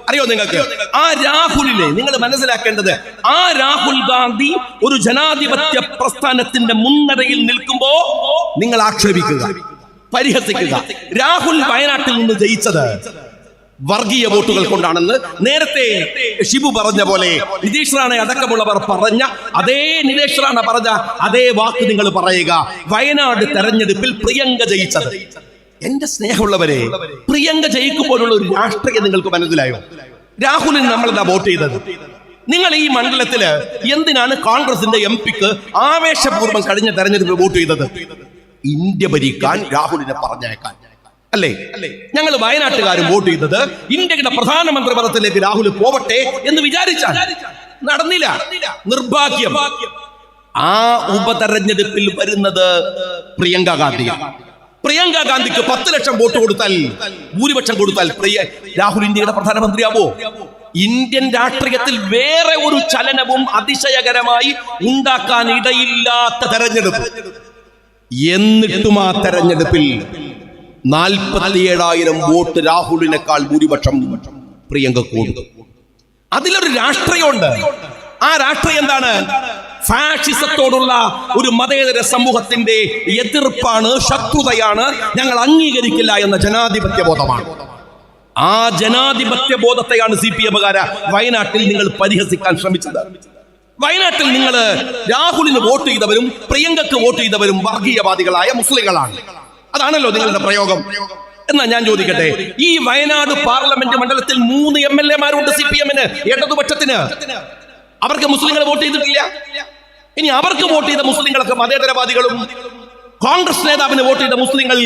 അറിയോ നിങ്ങൾക്ക്? ആ രാഹുലിനെ നിങ്ങൾ മനസ്സിലാക്കേണ്ടത്, ആ രാഹുൽ ഗാന്ധി ഒരു ജനാധിപത്യ പ്രസ്ഥാനത്തിന്റെ മുൻനിരയിൽ നിൽക്കുമ്പോ നിങ്ങൾ ആക്ഷേപിക്കുക, പരിഹസിക്കുക. രാഹുൽ വയനാട്ടിൽ നിന്ന് ജയിച്ചത് വർഗീയ വോട്ടുകൾ കൊണ്ടാണെന്ന് നേരത്തെ ഷിബു പറഞ്ഞ പോലെ നിതീഷ് റാണ അടക്കമുള്ളവർ പറഞ്ഞ അതേ നിതീഷ് റാണ പറഞ്ഞ അതേ വാക്ക് നിങ്ങൾ പറയുക. വയനാട് തെരഞ്ഞെടുപ്പിൽ പ്രിയങ്ക ജയിച്ചത് എന്റെ സ്നേഹമുള്ളവരെ, പ്രിയങ്ക ജയിക്കുമ്പോഴുള്ള ഒരു രാഷ്ട്രീയം നിങ്ങൾക്ക് മനസ്സിലായോ? രാഹുലിന് നമ്മൾ എന്താ വോട്ട് ചെയ്തത്? നിങ്ങൾ ഈ മണ്ഡലത്തില് എന്തിനാണ് കോൺഗ്രസിന്റെ എംപിക്ക് ആവേശപൂർവ്വം കഴിഞ്ഞ തെരഞ്ഞെടുപ്പ് വോട്ട് ചെയ്തത്? ഇന്ത്യ ഭരിക്കാൻ രാഹുലിനെ പറഞ്ഞേക്കാൻ അല്ലേ? ഞങ്ങൾ വയനാട്ടുകാരും വോട്ട് ചെയ്തത് ഇന്ത്യയുടെ പ്രധാനമന്ത്രി പദത്തിലേക്ക് രാഹുൽ പോവട്ടെ എന്ന് വിചാരിച്ചാൽ. നടന്നില്ല, നിർഭാഗ്യം. ആ ഉപതെരഞ്ഞെടുപ്പിൽ വരുന്നത് പ്രിയങ്ക ഗാന്ധിയാണ്. പ്രിയങ്ക ഗാന്ധിക്ക് 10 ലക്ഷം വോട്ട് കൊടുത്താൽ, ഭൂരിപക്ഷം കൊടുത്താൽ രാഹുൽ ഇന്ത്യയുടെ പ്രധാനമന്ത്രിയാവോ? ഇന്ത്യൻ രാഷ്ട്രീയത്തിൽ വേറെ ഒരു ചലനവും അതിശയകരമായി ഉണ്ടാക്കാൻ ഇടയില്ലാത്ത തെരഞ്ഞെടുപ്പ്. എന്നിട്ടും ആ തെരഞ്ഞെടുപ്പിൽ 47,000 വോട്ട് രാഹുലിനേക്കാൾ ഭൂരിപക്ഷം പ്രിയങ്ക കൊടുത്തു. അതിലൊരു രാഷ്ട്രീയമുണ്ട്. ആ രാഷ്ട്രീയം എന്താണ്? ഫാഷിസത്തോടുള്ള ഒരു മതേതര സമൂഹത്തിന്റെ എതിർപ്പാണ്, ശത്രുതയാണ്, ഞങ്ങൾ അംഗീകരിക്കില്ല എന്ന ജനാധിപത്യ ബോധമാണ്. ആ ജനാധിപത്യ ബോധത്തെയാണ് CPM-കാര വയനാട്ടിൽ നിങ്ങൾ പരിഹസിക്കാൻ ശ്രമിച്ചത്. വയനാട്ടിൽ നിങ്ങൾ രാഹുലിന് വോട്ട് ചെയ്തവരും പ്രിയങ്കക്ക് വോട്ട് ചെയ്തവരും വർഗീയവാദികളായ മുസ്ലിങ്ങളാണ്. അതാണല്ലോ നിങ്ങളുടെ പ്രയോഗം. എന്നാ ഞാൻ ചോദിക്കട്ടെ, ഈ വയനാട് പാർലമെന്റ് മണ്ഡലത്തിൽ 3 MLA-മാരുണ്ട് CPM-ന്, ഇടതുപക്ഷത്തിന്. അവർക്ക് മുസ്ലിങ്ങൾ വോട്ട് ചെയ്തിട്ടില്ല. ഇനി അവർക്ക് വോട്ട് ചെയ്ത മുസ്ലിങ്ങളൊക്കെ മതേതരവാദികളും കോൺഗ്രസ് നേതാവിന് വോട്ട് ചെയ്ത മുസ്ലിങ്ങൾ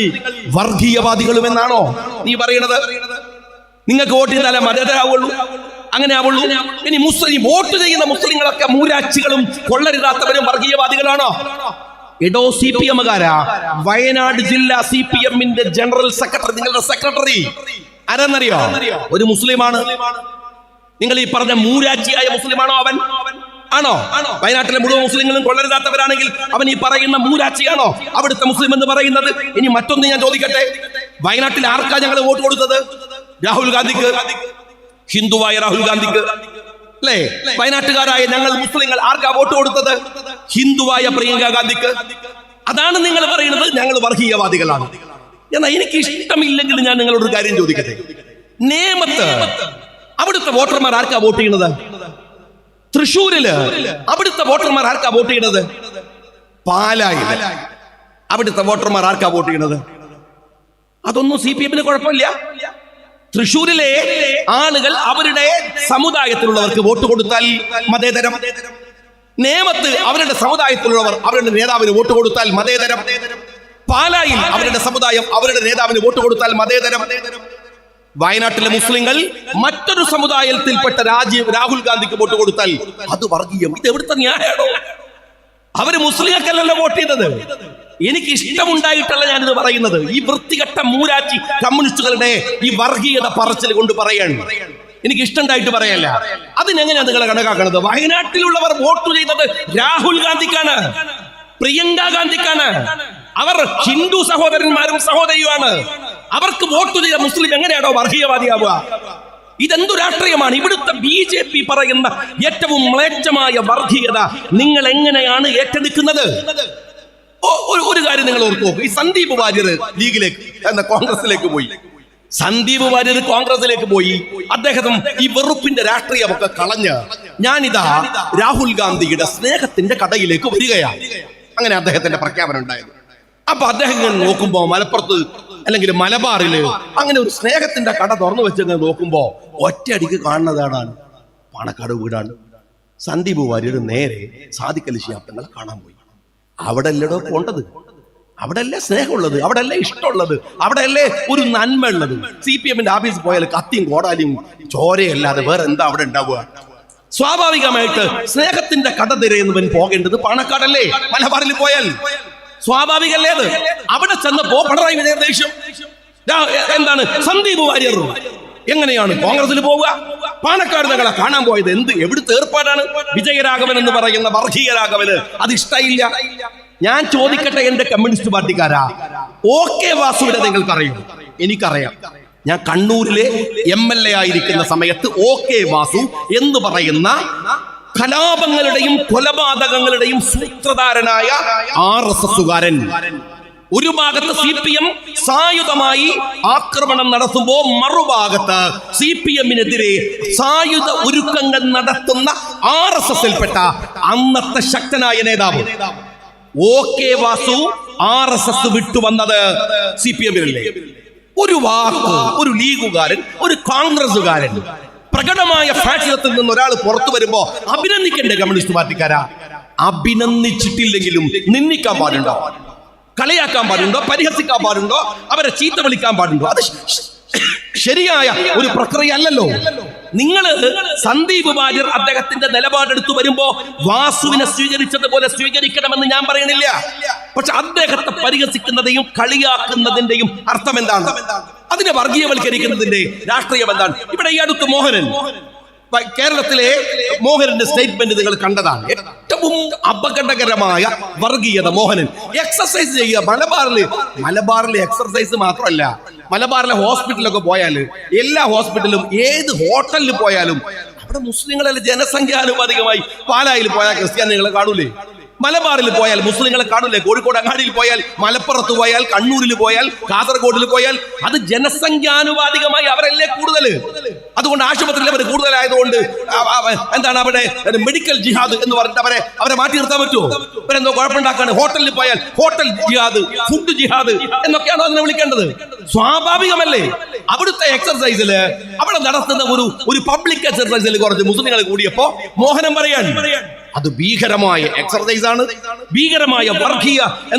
വർഗീയവാദികളും എന്നാണോ നീ പറയണത്? നിങ്ങൾക്ക് വോട്ട് ചെയ്താലേ മതേതരാവുള്ളൂ, അങ്ങനെ ആവുള്ളൂ. ഇനി മുസ്ലിം വോട്ട് ചെയ്യുന്ന മുസ്ലിങ്ങളൊക്കെ മൂരാച്ചികളും കൊള്ളരുതാത്തവരും വർഗീയവാദികളാണോ? എടോ CPM-കാരാ, വയനാട് ജില്ലാ CPM-ന്റെ ജനറൽ സെക്രട്ടറി, നിങ്ങളുടെ സെക്രട്ടറി ആരെന്നറിയോ? ഒരു മുസ്ലിമാണ്. നിങ്ങൾ ഈ പറഞ്ഞ മൂരാച്ചിയായ മുസ്ലിമാണോ അവൻ? ആണോ? വയനാട്ടിലെ മുഴുവൻ മുസ്ലിങ്ങളും കൊള്ളരുതാത്തവരാണെങ്കിൽ അവൻ ഈ പറയുന്ന മൂരാച്ചിയാണോ അവിടുത്തെ മുസ്ലിം എന്ന് പറയുന്നത്? ഇനി മറ്റൊന്ന് ഞാൻ ചോദിക്കട്ടെ, വയനാട്ടിൽ ആർക്കാ ഞങ്ങൾ വോട്ട് കൊടുത്തത്? രാഹുൽ ഗാന്ധിക്ക്, ഹിന്ദുവായ രാഹുൽ ഗാന്ധിക്ക് അല്ലേ? വയനാട്ടുകാരായ ഞങ്ങൾ മുസ്ലിങ്ങൾ ആർക്കാ വോട്ട് കൊടുത്തത്? ഹിന്ദുവായ പ്രിയങ്ക ഗാന്ധിക്ക്. അതാണ് നിങ്ങൾ പറയുന്നത് ഞങ്ങൾ വർഗീയവാദികളാണ്. എന്നാൽ എനിക്ക് ഇഷ്ടമില്ലെങ്കിൽ ഞാൻ നിങ്ങളോട് കാര്യം ചോദിക്കട്ടെ. നേമത്ത് അവിടുത്തെ വോട്ടർമാർ ആർക്കാ വോട്ട് ചെയ്യുന്നത്? തൃശ്ശൂരില് അവിടുത്തെ വോട്ടർമാർ ആർക്കാ വോട്ട് ചെയ്യുന്നത്? പാലായിൽ അവിടുത്തെ വോട്ടർമാർ ആർക്കാ വോട്ട് ചെയ്യുന്നത്? അതൊന്നും CPM-ന് കുഴപ്പമില്ല. തൃശ്ശൂരിലെ ആളുകൾ അവരുടെ സമുദായത്തിലുള്ളവർക്ക് വോട്ട് കൊടുത്താൽ മതേതരം. നേമത്ത് അവരുടെ സമുദായത്തിലുള്ളവർ അവരുടെ നേതാവിന് വോട്ട് കൊടുത്താൽ മതേതരം. പാലായിൽ അവരുടെ സമുദായം അവരുടെ നേതാവിന് വോട്ട് കൊടുത്താൽ മതേതരം. വയനാട്ടിലെ മുസ്ലിങ്ങൾ മറ്റൊരു സമുദായത്തിൽപ്പെട്ട രാഹുൽ ഗാന്ധിക്ക് വോട്ട് കൊടുത്താൽ അത് വർഗീയം. ഇത് എവിടുത്തെ ന്യായമാണോ? അവര് മുസ്ലിങ്ങൾക്കല്ലല്ലോ വോട്ട് ചെയ്തത്. എനിക്ക് ഇഷ്ടമുണ്ടായിട്ടല്ല ഞാനിത് പറയുന്നത്. ഈ വൃത്തികെട്ട മൂരാച്ചി കമ്മ്യൂണിസ്റ്റുകളുടെ ഈ വർഗീയത പറച്ചിൽ കൊണ്ട് പറയാണ്. എനിക്ക് ഇഷ്ടമുണ്ടായിട്ട് പറയല്ല. അതിനെങ്ങനെയാണ് നിങ്ങൾ കണക്കാക്കുന്നത്? വയനാട്ടിലുള്ളവർ വോട്ട് ചെയ്തത് രാഹുൽ ഗാന്ധിക്കാണ്, പ്രിയങ്ക ഗാന്ധിക്കാണ്. അവർ ഹിന്ദു സഹോദരന്മാരും സഹോദരിയുമാണ്. അവർക്ക് വോട്ട് ചെയ്ത മുസ്ലിം എങ്ങനെയാണോ വർഗീയവാദിയാവുക? ഇതെന്തു രാഷ്ട്രീയമാണ്? ഇവിടുത്തെ BJP പറയുന്ന ഏറ്റവും മ്ലേച്ഛമായ വർഗീയത നിങ്ങൾ എങ്ങനെയാണ് ഏറ്റെടുക്കുന്നത്? ഒരു കാര്യം നിങ്ങൾ ഓർക്കൂ. ഈ സന്ദീപ് വാര്യർ ലീഗിലേക്ക് എന്ന കോൺഗ്രസിലേക്ക് പോയി. സന്ദീപ് വാര്യർ കോൺഗ്രസിലേക്ക് പോയി. അദ്ദേഹം ഈ വെറുപ്പിന്റെ രാഷ്ട്രീയമൊക്കെ കളഞ്ഞ് ഞാനിതാ രാഹുൽ ഗാന്ധിയുടെ സ്നേഹത്തിന്റെ കടയിലേക്ക് വരികയാണ്. അങ്ങനെ അദ്ദേഹത്തിന്റെ പ്രഖ്യാപനം ഉണ്ടായത്. അപ്പൊ അദ്ദേഹം നോക്കുമ്പോ മലപ്പുറത്ത് അല്ലെങ്കിൽ മലബാറില് അങ്ങനെ ഒരു സ്നേഹത്തിന്റെ കട തുറന്നു വെച്ച് നോക്കുമ്പോ ഒറ്റയടിക്ക് കാണുന്നതാണ് പാണക്കാട് വീടാണ്. സന്ദീപ് വാര്യർ നേരെ സാദിഖ് അലി ശിഹാബ് തങ്ങളെ കാണാൻ പോയി. അവിടെ അല്ലടോ പോണ്ടത്, അവിടെ അല്ലേ സ്നേഹമുള്ളത്, അവിടെ അല്ലേ ഇഷ്ടമുള്ളത്, അവിടെ അല്ലേ ഒരു നന്മ ഉള്ളത്. CPM-ന്റെ ഓഫീസിൽ പോയാൽ കത്തിയും കോടാലിയും ചോരയല്ലാതെ വേറെ എന്താ അവിടെ ഉണ്ടാവുക? സ്വാഭാവികമായിട്ട് സ്നേഹത്തിന്റെ കട തിരയുന്നവൻ പോകേണ്ടത് പാണക്കാടല്ലേ? മലബാറിൽ പോയാൽ സ്വാഭാവികല്ലേ അത്? അവിടെ ചെന്നപ്പോ പിണറായി വിജയൻ ദേഷ്യം. എന്താണ് സന്ദീപ് വാര്യർ എങ്ങനെയാണ് കോൺഗ്രസിൽ പോവുക? പാണക്കാട് തങ്ങളെ കാണാൻ പോയത് എവിടുത്തെ ഏർപ്പാടാണ്? വിജയരാഘവൻ എന്ന് പറയുന്ന വർഗീയരാഘവന് അത് ഇഷ്ടമില്ല. ഞാൻ ചോദിക്കട്ടെ, എന്റെ കമ്മ്യൂണിസ്റ്റ് പാർട്ടിക്കാരാ, OK വാസുവിനെ നിങ്ങൾക്കറിയും? എനിക്കറിയാം. ഞാൻ കണ്ണൂരിലെ MLA ആയിരിക്കുന്ന സമയത്ത് OK വാസു എന്ന് പറയുന്ന കലാപങ്ങളുടെയും കൊലപാതകങ്ങളുടെയും സൂത്രധാരനായ RSSകാരൻ ഒരു ഭാഗത്ത് CPM സായുധമായി ആക്രമണം നടത്തുമ്പോ മറുഭാഗത്ത് CPM-നെതിരെ സായുധ ഒരുക്കങ്ങൾ നടത്തുന്ന RSSൽപ്പെട്ട അന്നത്തെ ശക്തനായ നേതാവ് OK വാസു RSS വിട്ടുവന്നത് CPM-ല്ലേ? ഒരു വാക്ക് ഒരു ലീഗുകാരൻ, ഒരു കോൺഗ്രസുകാരൻ പ്രകടമായ ഫാഷിസത്തിൽ നിന്ന് ഒരാൾ പുറത്തു വരുമ്പോ അഭിനന്ദിക്കണ്ടേ കമ്മ്യൂണിസ്റ്റ് പാർട്ടിക്കാരാ? അഭിനന്ദിച്ചിട്ടില്ലെങ്കിലും നിന്ദിക്കാൻ പാടുണ്ടോ? കളിയാക്കാൻ പാടുണ്ടോ? പരിഹസിക്കാൻ പാടുണ്ടോ? അവരെ ചീത്ത വിളിക്കാൻ പാടുണ്ടോ? അത് ശരിയായ ഒരു പ്രക്രിയ അല്ലല്ലോ. നിങ്ങള് സന്ദീപ് വാര്യർ അദ്ദേഹത്തിന്റെ നിലപാടെടുത്തു വരുമ്പോ വാസുവിനെ സ്വീകരിച്ചതുപോലെ സ്വീകരിക്കണമെന്ന് ഞാൻ പറയണില്ല. പക്ഷെ അദ്ദേഹത്തെ പരിഹസിക്കുന്നതിന്റെയും കളിയാക്കുന്നതിന്റെയും അർത്ഥം എന്താണ്? അതിനെ വർഗീയവൽക്കരിക്കുന്നതിന്റെ രാഷ്ട്രീയം എന്താണ്? ഇവിടെ ഈ അടുത്ത് കേരളത്തിലെ മോഹനന്റെ സ്റ്റേറ്റ്മെന്റ് നിങ്ങൾ കണ്ടതാണ്. ഏറ്റവും അപകടകരമായ വർഗീയത. മോഹനൻ എക്സർസൈസ് ചെയ്യുക. മലബാറിലെ എക്സർസൈസ് മാത്രമല്ല, മലബാറിലെ ഹോസ്പിറ്റലൊക്കെ പോയാൽ, എല്ലാ ഹോസ്പിറ്റലും ഏത് ഹോട്ടലിൽ പോയാലും അവിടെ മുസ്ലിങ്ങളെ ജനസംഖ്യാനുപാതികമായി പാലായിൽ പോയാൽ ക്രിസ്ത്യാനികളെ കാണൂലേ? മലബാറിൽ പോയാൽ മുസ്ലിങ്ങളെ കാണൂലേ? കോഴിക്കോട് അങ്ങാടിയിൽ പോയാൽ, മലപ്പുറത്ത് പോയാൽ, കണ്ണൂരിൽ പോയാൽ, കാസർഗോഡിൽ പോയാൽ അത് ജനസംഖ്യാനുപാതികമായി അവരല്ലേ കൂടുതൽ. അതുകൊണ്ട് ആശുപത്രിയിൽ അവർ കൂടുതലായതുകൊണ്ട് എന്താണ് അവിടെ മെഡിക്കൽ ജിഹാദ് എന്ന് പറഞ്ഞിട്ട് അവരെ മാറ്റി നിർത്താൻ പറ്റുമോ? ഇവരെന്തോ കുഴപ്പമുണ്ടാക്കാണ്. ഹോട്ടലിൽ പോയാൽ ഹോട്ടൽ ജിഹാദ്, ഫുഡ് ജിഹാദ് എന്നൊക്കെയാണോ അതിനെ വിളിക്കേണ്ടത്? സ്വാഭാവികമല്ലേ? അവിടുത്തെ എക്സർസൈസില് അവിടെ നടത്തുന്ന ഒരു പബ്ലിക് എക്സർസൈസിൽ കുറച്ച് മുസ്ലിങ്ങൾ കൂടിയപ്പോ മോഹനം പറയാൻ അത് ഭീകരമായ എക്സർസൈസ് ആണ്, ഭീകരമായ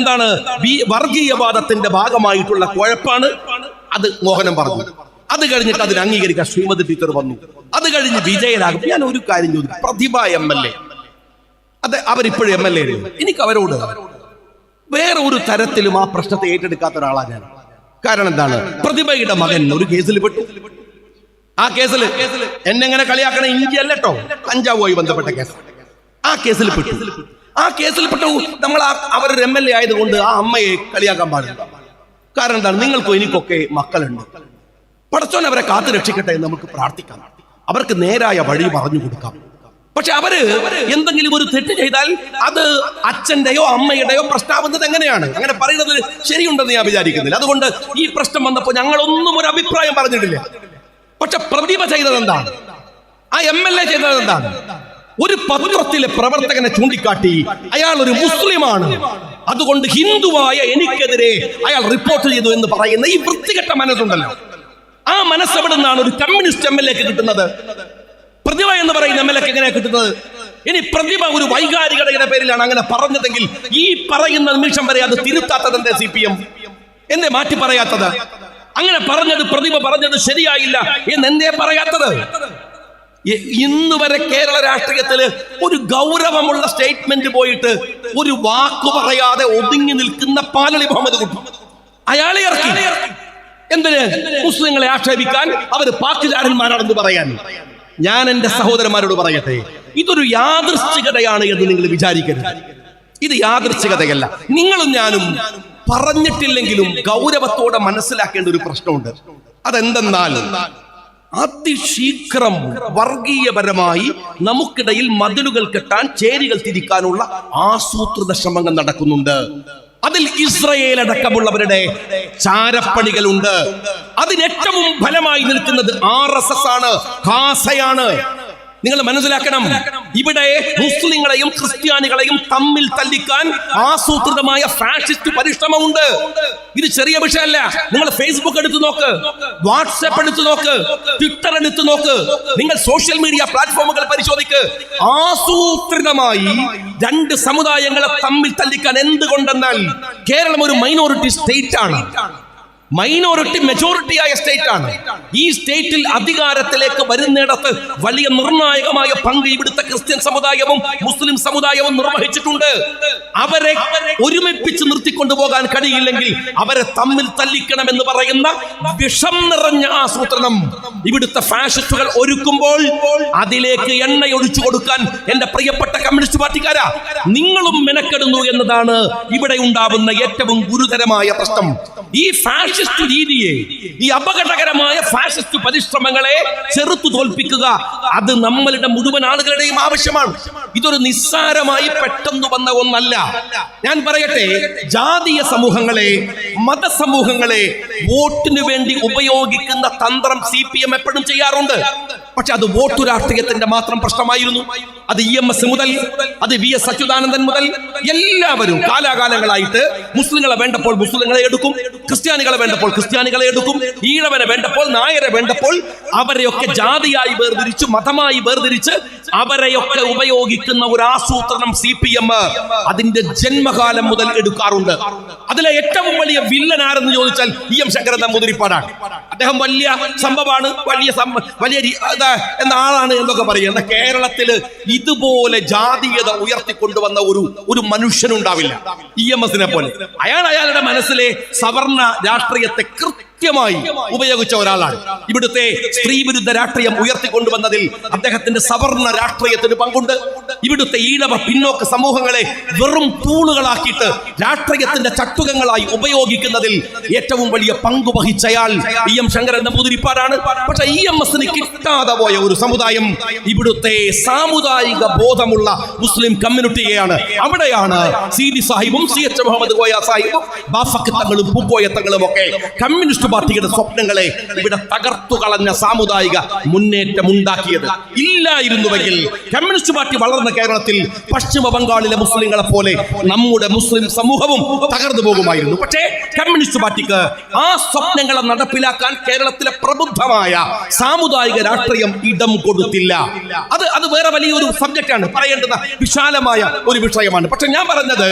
വർഗീയവാദത്തിന്റെ ഭാഗമായിട്ടുള്ള കുഴപ്പാണ്. അത് മോഹനം പറഞ്ഞു. അത് കഴിഞ്ഞിട്ട് അതിന് അംഗീകരിക്കാൻ ശ്രീമതി ടീച്ചർ വന്നു. അത് കഴിഞ്ഞ് വിജയരാകും. ഞാൻ ഒരു കാര്യം ചോദിക്കും. പ്രതിഭ MLA, അത് അവരിപ്പോഴും MLA. എനിക്ക് അവരോട് വേറെ ഒരു തരത്തിലും ആ പ്രശ്നത്തെ ഏറ്റെടുക്കാത്ത ഒരാളാണ് ഞാൻ. കാരണം എന്താണ്? പ്രതിഭയുടെ മകൻ ഒരു കേസിൽ പെട്ടു. ആ കേസിൽ എന്നെങ്ങനെ കളിയാക്കണ ഇന്ത്യയല്ലോ, കഞ്ചാവുമായി ബന്ധപ്പെട്ട കേസ്. ആ കേസിൽ പെട്ടു. നമ്മൾ അവരൊരു MLA ആയതുകൊണ്ട് ആ അമ്മയെ കളിയാക്കാൻ പാടില്ല. കാരണം എന്താണ്? നിങ്ങൾക്കും എനിക്കൊക്കെ മക്കളുണ്ട്. പടച്ചോൻ അവരെ കാത്തു രക്ഷിക്കട്ടെ എന്ന് നമുക്ക് പ്രാർത്ഥിക്കാം. അവർക്ക് നേരായ വഴി പറഞ്ഞു കൊടുക്കാം. പക്ഷെ അവര് എന്തെങ്കിലും ഒരു തെറ്റ് ചെയ്താൽ അത് അച്ഛന്റെയോ അമ്മയുടെയോ പ്രശ്നമാവുന്നത് എങ്ങനെയാണ്? അങ്ങനെ പറയുന്നത് ശരിയുണ്ടെന്ന് ഞാൻ വിചാരിക്കുന്നില്ല. അതുകൊണ്ട് ഈ പ്രശ്നം വന്നപ്പോൾ ഞങ്ങളൊന്നും ഒരു അഭിപ്രായം പറഞ്ഞിട്ടില്ല. പക്ഷെ പ്രതിഭ ചെയ്തത് എന്താണ്? ആ MLA ചെയ്തത് എന്താണ്? ഒരു പത്രത്തിലെ പ്രവർത്തകനെ ചൂണ്ടിക്കാട്ടി അയാൾ ഒരു മുസ്ലിമാണ്, അതുകൊണ്ട് ഹിന്ദുവായ എനിക്കെതിരെ അയാൾ റിപ്പോർട്ട് ചെയ്തു എന്ന് പറയുന്ന ഈ വൃത്തികെട്ട മനസ്സുണ്ടല്ലോ, ആ മനസ്സ് എവിടെ നിന്നാണ് ഒരു കമ്മ്യൂണിസ്റ്റ് MLA-ക്ക് കിട്ടുന്നത്? പ്രതിഭ എന്ന് പറയുന്ന MLA-ക്ക് എങ്ങനെയാ കിട്ടുന്നത്? ഇനി പ്രതിഭ ഒരു വൈകാരികതയുടെ പേരിലാണ് അങ്ങനെ പറഞ്ഞതെങ്കിൽ ഈ പറയുന്ന നിമിഷം വരെ അത് തിരുത്താത്തത് എന്തേ CPM? എന്തേ മാറ്റി പറയാത്തത്? അങ്ങനെ പറഞ്ഞത്, പ്രതിഭ പറഞ്ഞത് ശരിയായില്ല എന്ന് എന്തേ പറയാത്തത്? ഇന്ന് വരെ കേരള രാഷ്ട്രീയത്തില് ഒരു ഗൗരവമുള്ള സ്റ്റേറ്റ്മെന്റ് പോയിട്ട് ഒരു വാക്കു പറയാതെ ഒതുങ്ങി നിൽക്കുന്ന പാലളി മുഹമ്മദ് കുട്ടി അയാളെ ഇറക്കി. എന്തിന്? മുസ്ലിങ്ങളെ ആക്ഷേപിക്കാൻ, അവര് പാക്കിചാരന്മാരാണെന്ന് പറയാൻ. ഞാൻ എന്റെ സഹോദരന്മാരോട് പറയട്ടെ, ഇതൊരു യാദൃശ്ചികതയാണ് എന്ന് നിങ്ങൾ വിചാരിക്കരുത്. ഇത് യാദൃശ്ചികതയല്ല. നിങ്ങളും ഞാനും പറഞ്ഞിട്ടില്ലെങ്കിലും ഗൗരവത്തോടെ മനസ്സിലാക്കേണ്ട ഒരു പ്രശ്നമുണ്ട്. അതെന്തെന്നാൽ അതിശീഘ്രം വർഗീയപരമായി നമുക്കിടയിൽ മതിലുകൾ കെട്ടാൻ, ചേരികൾ തിരിക്കാനുള്ള ആസൂത്രിത ശ്രമങ്ങൾ നടക്കുന്നുണ്ട്. അതിൽ ഇസ്രയേൽ അടക്കമുള്ളവരുടെ ചാരപ്പണികളുണ്ട്. അതിനേറ്റവും ഫലമായി നിൽക്കുന്നത് RSS ആണ്, ഖാസയാണ്. നിങ്ങൾ മനസ്സിലാക്കണം, ഇവിടെ മുസ്ലിങ്ങളെയും ക്രിസ്ത്യാനികളെയും തമ്മിൽ തല്ലിക്കാൻ ആസൂത്രിതമായ ഫാഷിസ്റ്റ് പരിശ്രമമുണ്ട്. ഇത് ചെറിയ വിഷയമല്ല. നിങ്ങൾ ഫേസ്ബുക്ക് എടുത്തു നോക്ക്, വാട്സ്ആപ്പ് എടുത്തു നോക്ക്, ട്വിറ്റർ എടുത്തു നോക്ക്, നിങ്ങൾ സോഷ്യൽ മീഡിയ പ്ലാറ്റ്ഫോമുകൾ പരിശോധിക്ക്. ആസൂത്രിതമായി രണ്ട് സമുദായങ്ങളെ തമ്മിൽ തല്ലിക്കാൻ. എന്തുകൊണ്ടെന്നാൽ കേരളം ഒരു മൈനോറിറ്റി സ്റ്റേറ്റ് ആണ്, മൈനോറിറ്റി മെജോറിറ്റിയായ സ്റ്റേറ്റ് ആണ്. ഈ സ്റ്റേറ്റിൽ അധികാരത്തിലേക്ക് വരുന്നിടത്ത് വലിയ നിർണായകമായ പങ്ക് ഇവിടുത്തെ ക്രിസ്ത്യൻ സമുദായവും മുസ്ലിം സമുദായവും നിർവഹിച്ചിട്ടുണ്ട്. അവരെ ഒരുമിപ്പിച്ച് നിർത്തിക്കൊണ്ടുപോകാൻ കഴിയില്ലെങ്കിൽ അവരെ തമ്മിൽ തല്ലിക്കണം എന്ന് പറയുന്ന വിഷം നിറഞ്ഞ ആസൂത്രണം ഇവിടുത്തെ ഫാഷിസ്റ്റുകൾ ഒരുക്കുമ്പോൾ അതിലേക്ക് എണ്ണയൊഴിച്ചു കൊടുക്കാൻ എന്റെ പ്രിയപ്പെട്ട കമ്മ്യൂണിസ്റ്റ് പാർട്ടിക്കാരാ, നിങ്ങളും മെനക്കെടുന്നു എന്നതാണ് ഇവിടെ ഉണ്ടാവുന്ന ഏറ്റവും ഗുരുതരമായ പ്രശ്നം. ഈ ഫാഷിസ്റ്റ് രീതിയെ, ഈ അപകടകരമായ ഫാഷിസ്റ്റ് പരിശ്രമങ്ങളെ ചെറുത്തു തോൽപ്പിക്കുക, അത് നമ്മളുടെ മുഴുവൻ ആളുകളുടെയും ആവശ്യമാണ്. ഇതൊരു നിസ്സാരമായി പെട്ടെന്ന് വന്ന ഒന്നല്ല. ഞാൻ പറയട്ടെ, ജാതീയ സമൂഹങ്ങളെ, മതസമൂഹങ്ങളെ വോട്ടിന് വേണ്ടി ഉപയോഗിക്കുന്ന തന്ത്രം CPM എപ്പോഴും ചെയ്യാറുണ്ട്. പക്ഷെ അത് വോട്ടു രാഷ്ട്രീയത്തിന്റെ മാത്രം പ്രശ്നമായിരുന്നു. അത് EMS മുതൽ, അത് VS അച്യുതാനന്ദൻ മുതൽ എല്ലാവരും കാലാകാലങ്ങളായിട്ട് മുസ്ലിങ്ങളെ വേണ്ടപ്പോൾ മുസ്ലിങ്ങളെ എടുക്കും, ക്രിസ്ത്യാനികളെ വേണ്ടപ്പോൾ ക്രിസ്ത്യാനികളെ എടുക്കും, ഈഴവനെ വേണ്ടപ്പോൾ നായരെ വേണ്ടപ്പോൾ അവരെയൊക്കെ ജാതിയായി വേർതിരിച്ച്, മതമായി വേർതിരിച്ച് അവരെയൊക്കെ ഉപയോഗിക്കുന്ന ഒരു ആസൂത്രണം CPM അതിന്റെ ജന്മകാലം മുതൽ എടുക്കാറുണ്ട്. അതിലെ ഏറ്റവും വലിയ വില്ലൻ ആരെന്ന് ചോദിച്ചാൽ EM ശങ്കരൻ നമ്പൂതിരിപ്പാടാണ്. അദ്ദേഹം വലിയ സംഭവമാണ്, വലിയ എന്ന ആളാണ് എന്നൊക്കെ പറയും. എന്നാൽ കേരളത്തില് ഇതുപോലെ ജാതീയത ഉയർത്തിക്കൊണ്ടുവന്ന ഒരു മനുഷ്യനുണ്ടാവില്ല EMSനെ പോലെ. അയാളുടെ മനസ്സിലെ സവർണ രാഷ്ട്രീയത്തെ കൃത്യമായി ഉപയോഗിച്ച ഒരാളാണ്. ഇവിടുത്തെ സ്ത്രീ വിരുദ്ധ രാഷ്ട്രീയം ഉയർത്തിക്കൊണ്ടുവന്നതിൽ അദ്ദേഹത്തിന്റെ സവർണ രാഷ്ട്രീയത്തിന് പങ്കുണ്ട്. ഇവിടുത്തെ ഈഴവ പിന്നോക്ക സമൂഹങ്ങളെ വെറും തൂണുകളാക്കിയിട്ട് രാഷ്ട്രീയത്തിന്റെ ചട്ടുകങ്ങളായി ഉപയോഗിക്കുന്നതിൽ ഏറ്റവും വലിയ പങ്ക് വഹിച്ചയാൾ EM ശങ്കരൻ നമ്പൂതിരിപ്പാടാണ്. പക്ഷെ EMSന് കിട്ടാതെ പോയ ഒരു സമുദായം ഇവിടുത്തെ സാമുദായിക ബോധമുള്ള മുസ്ലിം കമ്മ്യൂണിറ്റിയെയാണ്. അവിടെയാണ് CD സാഹിബും CH മുഹമ്മദ് കോയ സാഹിബും ബാഫക്ക് തങ്ങളും പൂക്കോയ തങ്ങളും ഒക്കെ കമ്മ്യൂണിസ്റ്റ് പാർട്ടിയുടെ സ്വപ്നങ്ങളെ ഇവിടെ തകർത്തു കളഞ്ഞ സാമുദായിക മുന്നേറ്റം ഉണ്ടാക്കിയത്. ഇല്ലായിരുന്നുവെങ്കിൽ കമ്മ്യൂണിസ്റ്റ് പാർട്ടി വളർന്ന കേരളത്തിൽ പശ്ചിമ ബംഗാളിലെ മുസ്ലിങ്ങളെ പോലെ നമ്മുടെ മുസ്ലിം സമൂഹവും തകർന്നു പോകുമായിരുന്നു. പക്ഷേ കമ്മ്യൂണിസ്റ്റ് പാർട്ടിക്ക് ആ സ്വപ്നങ്ങളെ നടപ്പിലാക്കാൻ കേരളത്തിലെ പ്രബുദ്ധമായ സാമുദായിക രാഷ്ട്രീയം ഇടം കൊടുത്തില്ല. അത് വേറെ വലിയൊരു സബ്ജക്റ്റാണ്, പറയേണ്ടുന്ന വിശാലമായ ഒരു വിഷയമാണ്. പക്ഷെ ഞാൻ പറഞ്ഞത്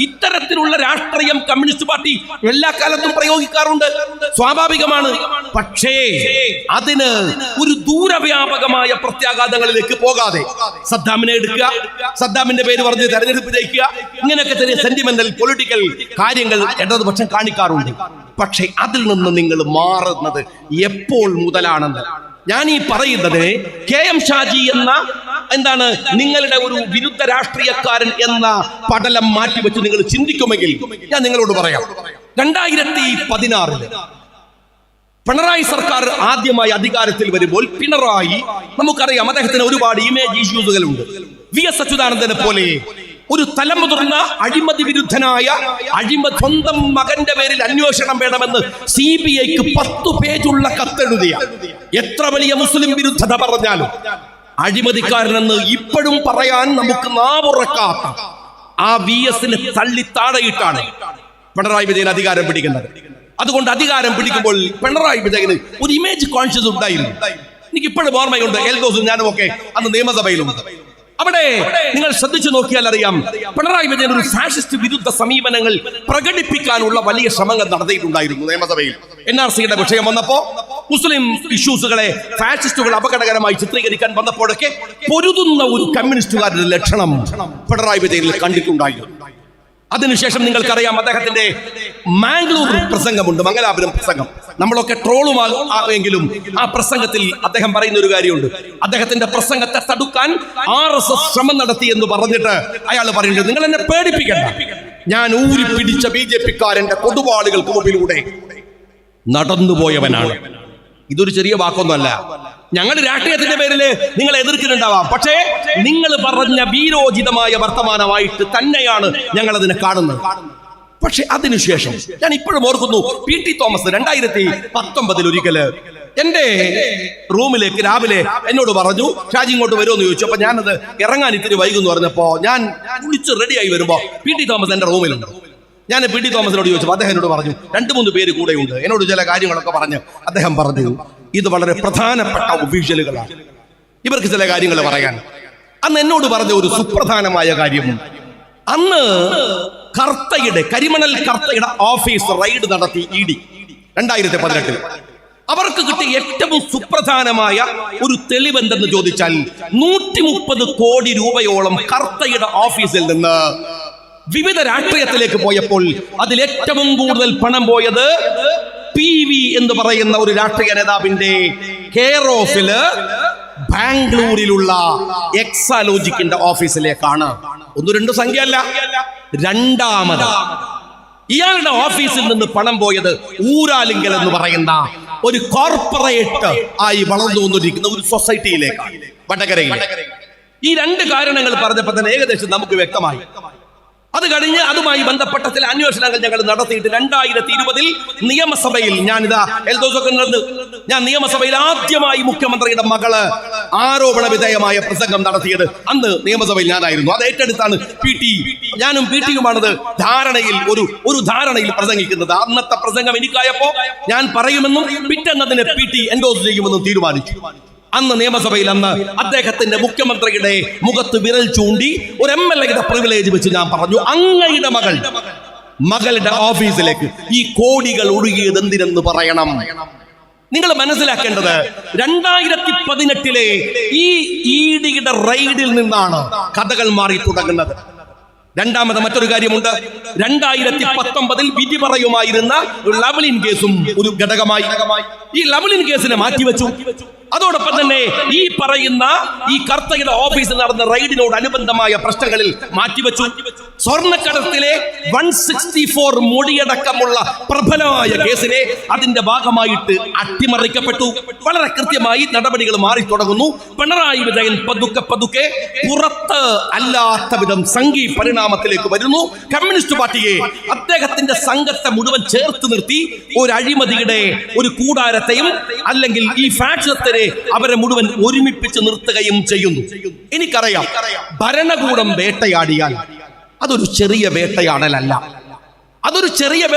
ഇത്തരത്തിലുള്ള രാഷ്ട്രീയം കമ്മ്യൂണിസ്റ്റ് പാർട്ടി എല്ലാ കാലത്തും പ്രയോഗിക്കാറുണ്ട്, സ്വാഭാവികമാണ്. പക്ഷേ അതിന് ഒരു ദൂരവ്യാപകമായ പ്രത്യാഘാതങ്ങളിലേക്ക് പോകാതെ സദ്ദാമിനെ എടുക്കുക, സദ്ദാമിന്റെ പേര് പറഞ്ഞ് തെരഞ്ഞെടുപ്പ് ജയിക്കുക, ഇങ്ങനെയൊക്കെ ചെറിയ സെന്റിമെന്റൽ പൊളിറ്റിക്കൽ കാര്യങ്ങൾ ഇടതുപക്ഷം കാണിക്കാറുണ്ട്. പക്ഷെ അതിൽ നിന്ന് നിങ്ങൾ മാറുന്നത് എപ്പോൾ മുതലാണെന്ന് ഞാൻ ഈ പറയുന്നത് KM ഷാജി എന്താണ് നിങ്ങളുടെ ഒരു വിരുദ്ധ രാഷ്ട്രീയക്കാരൻ എന്ന പടലം മാറ്റിവെച്ച് നിങ്ങൾ ചിന്തിക്കുമെങ്കിൽ ഞാൻ നിങ്ങളോട് പറയാം. 2016 പിണറായി സർക്കാർ ആദ്യമായി അധികാരത്തിൽ വരുമ്പോൾ പിണറായി, നമുക്കറിയാം അദ്ദേഹത്തിന് ഒരുപാട് ഇമേജ് ഇഷ്യൂസുകളുണ്ട്. VS അച്യുതാനന്ദനെ പോലെ ഒരു തലമുതിർന്ന അഴിമതി വിരുദ്ധനായ സ്വന്തം മകന്റെ പേരിൽ അന്വേഷണം വേണമെന്ന് CBIക്ക് 10 പേജുള്ള കത്തെഴുതിയ, എത്ര വലിയ മുസ്ലിം വിരുദ്ധത പറഞ്ഞാലും അഴിമതിക്കാരനെന്ന് ഇപ്പോഴും പറയാൻ നമുക്ക് നാവുറക്കാത്ത ആ VSനെ തള്ളി താഴെയിട്ടാണ് പിണറായി വിജയൻ അധികാരം പിടിക്കുന്നത്. അതുകൊണ്ട് അധികാരം പിടിക്കുമ്പോൾ പിണറായി വിജയന് ഒരു ഇമേജ് കോൺഷ്യസ് ഉണ്ടായിരുന്നു. എനിക്ക് ഇപ്പോഴും ഓർമ്മയുണ്ട്, എൽദോസും ഞാനും ഒക്കെ അന്ന് നിയമസഭയിലുണ്ട്. അവിടെ നിങ്ങൾ ശ്രദ്ധിച്ചു നോക്കിയാൽ അറിയാം, പിണറായി വിജയൻ ഒരു ഫാഷിസ്റ്റ് വിരുദ്ധ സമീപനങ്ങൾ പ്രകടിപ്പിക്കാനുള്ള വലിയ ശ്രമങ്ങൾ നടത്തിയിട്ടുണ്ടായിരുന്നു നിയമസഭയിൽ. NRCയുടെ വിഷയം വന്നപ്പോ, മുസ്ലിം ഇഷ്യൂസുകളെ ഫാഷിസ്റ്റുകൾ അപകടകരമായി ചിത്രീകരിക്കാൻ വന്നപ്പോഴൊക്കെ പൊരുതുന്ന ഒരു കമ്മ്യൂണിസ്റ്റുകാരുടെ ലക്ഷണം പിണറായി വിജയനിൽ കണ്ടിട്ടുണ്ടായിരുന്നു. അതിനുശേഷം നിങ്ങൾക്കറിയാം അദ്ദേഹത്തിന്റെ മാംഗ്ലൂർ പ്രസംഗമുണ്ട്, മംഗലാപുരം പ്രസംഗം. നമ്മളൊക്കെ ട്രോളുമാകുമെങ്കിലും ആ പ്രസംഗത്തിൽ അദ്ദേഹം പറയുന്ന ഒരു കാര്യമുണ്ട്. അദ്ദേഹത്തിന്റെ പ്രസംഗത്തെ തടുക്കാൻ RSS ശ്രമം നടത്തി എന്ന് പറഞ്ഞിട്ട് അയാൾ പറയുന്നത്, നിങ്ങൾ എന്നെ പേടിപ്പിക്കണ്ട, ഞാൻ ഊരി പിടിച്ച BJP-ക്കാരന്റെ കൊടുവാളുകൾക്ക് മുമ്പിലൂടെ നടന്നുപോയവനാണ്. ഇതൊരു ചെറിയ വാക്കൊന്നുമല്ല. ഞങ്ങൾ രാഷ്ട്രീയത്തിന്റെ പേരിൽ നിങ്ങൾ എതിർക്കുന്നുണ്ടാവാം, പക്ഷേ നിങ്ങൾ പറഞ്ഞ വീരോചിതമായ വർത്തമാനമായിട്ട് തന്നെയാണ് ഞങ്ങൾ അതിനെ കാണുന്നത്. പക്ഷെ അതിനുശേഷം ഞാൻ ഇപ്പോഴും ഓർക്കുന്നു, PT തോമസ് 2019 ഒരിക്കല് എന്റെ റൂമിലേക്ക് രാവിലെ എന്നോട് പറഞ്ഞു, ഷാജി ഇങ്ങോട്ട് വരുമെന്ന് ചോദിച്ചു. അപ്പൊ ഞാനത് ഇറങ്ങാൻ ഇത്തിരി വൈകുന്നു പറഞ്ഞപ്പോ ഞാൻ കുളിച്ച് റെഡിയായി വരുമ്പോ PT തോമസ് എന്റെ റൂമിലുണ്ട്. ഞാൻ PT തോമസിനോട് ചോദിച്ചപ്പോൾ അദ്ദേഹം എന്നോട് പറഞ്ഞു, 2-3 പേര് കൂടെയുണ്ട്. എന്നോട് ചില കാര്യങ്ങളൊക്കെ പറഞ്ഞു. അദ്ദേഹം പറഞ്ഞു, ഇത് വളരെ പ്രധാനപ്പെട്ട ഒഫീഷ്യലുകളാണ്, ഇവർക്ക് ചില കാര്യങ്ങൾ പറയാൻ. അന്ന് എന്നോട് പറഞ്ഞ ഒരു സുപ്രധാനമായ കാര്യം, അന്ന് കരിമണൽ കർത്തയുടെ ഓഫീസ് റെയ്ഡ് നടത്തി ED 2018. അവർക്ക് കിട്ടിയ ഏറ്റവും സുപ്രധാനമായ ഒരു തെളിവെന്തെന്ന് ചോദിച്ചാൽ 130 കോടി രൂപയോളം കർത്തയുടെ ഓഫീസിൽ നിന്ന് വിവിധ രാഷ്ട്രീയത്തിലേക്ക് പോയപ്പോൾ അതിൽ ഏറ്റവും കൂടുതൽ പണം പോയത് PV എന്ന് പറയുന്ന ഒരു രാഷ്ട്രീയ നേതാവിന്റെ കെയർ ഓഫില് ബാംഗ്ലൂരിലുള്ള എക്സാലോജിക്കിന്റെ ഓഫീസിലേക്കാണ്. 1-2 സംഖ്യ അല്ല, രണ്ടാമത് ഇയാളുടെ ഓഫീസിൽ നിന്ന് പണം പോയത് ഊരാലിങ്കൽ എന്ന് പറയുന്ന ഒരു കോർപ്പറേറ്റ് ആയി വളർന്നു വന്നിരിക്കുന്ന ഒരു സൊസൈറ്റിയിലേക്കാണ് വടകരയിൽ. ഈ 2 കാരണങ്ങൾ പറഞ്ഞപ്പോൾ തന്നെ ഏകദേശം നമുക്ക് വ്യക്തമായി. അത് കഴിഞ്ഞ് അതുമായി ബന്ധപ്പെട്ട ചില അന്വേഷണങ്ങൾ ഞങ്ങൾ നടത്തിയിട്ട് 2020 നിയമസഭയിൽ ഞാൻ നിയമസഭയിൽ ആദ്യമായി മുഖ്യമന്ത്രിയുടെ മകള് ആരോപണ വിധേയമായ പ്രസംഗം നടത്തിയത് അന്ന് നിയമസഭയിൽ ഞാനായിരുന്നു. അത് ഏറ്റെടുത്താണ് ഞാനും പി ടിയുമാണത് ഒരു ധാരണയിൽ പ്രസംഗിക്കുന്നത്. അന്നത്തെ പ്രസംഗം എനിക്കായപ്പോ ഞാൻ പറയുമെന്നും പിറ്റേന്നതിനെ പി ടി എൻഡോസ് ചെയ്യുമെന്നും തീരുമാനിച്ചു. അന്ന് നിയമസഭയിൽ അദ്ദേഹത്തിന്റെ മുഖ്യമന്ത്രിയുടെ മുഖത്ത് വിരൽ ചൂണ്ടി ഒരു MLA പ്രിവിലേജ് വെച്ച് ഞാൻ പറഞ്ഞു, അങ്ങയുടെ മകളുടെ ഓഫീസിലേക്ക് ഈ കോടികൾ ഒഴുകിയത് എന്തിനെന്ന് പറയണം. നിങ്ങൾ മനസ്സിലാക്കേണ്ടത് 2018 ഈ ഇഡിയുടെ റെയ്ഡിൽ നിന്നാണ് കഥകൾ മാറി തുടങ്ങുന്നത്. രണ്ടാമത് മറ്റൊരു കാര്യമുണ്ട്. 2019 വിധി പറയുമായിരുന്ന ലവ്ലിൻ കേസും ഒരു ഘടകമായി. ഈ ലവ്ലിൻ കേസിനെ മാറ്റിവെച്ചു. അതോടൊപ്പം തന്നെ ഈ പറയുന്ന ഈ കർത്തയുടെ ഓഫീസിൽ നടന്ന റെയ്ഡിനോട് അനുബന്ധമായ പ്രശ്നങ്ങളിൽ മാറ്റിവെച്ചു. സ്വർണ്ണക്കടത്തിലെ 164 മൊഴിയടക്കമുള്ള പ്രബലമായ കേസിനെ അതിന്റെ ഭാഗമായിട്ട് അട്ടിമറിക്കപ്പെട്ടു. വളരെ കൃത്യമായി നടപടികൾ മാറി തുടങ്ങുന്നു. പിണറായി വിജയൻ പതുക്കെ പുറത്ത് അല്ലാത്ത വിധം സംഘീയ പരിണാമത്തിലേക്ക് വരുന്നു. കമ്മ്യൂണിസ്റ്റ് പാർട്ടിയെ അദ്ദേഹത്തിന്റെ സംഘത്തെ മുഴുവൻ ചേർത്ത് നിർത്തി ഒരു അഴിമതിയുടെ ഒരു കൂടാരത്തെയും അല്ലെങ്കിൽ ഈ ഫാക്ടറിയെ അവരെ മുഴുവൻ ഒരുമിപ്പിച്ച് നിർത്തുകയും ചെയ്യുന്നു. എനിക്കറിയാം, ഭരണകൂടം വേട്ടയാടിയാൽ അതൊരു ചെറിയ വേട്ടയാടലല്ല.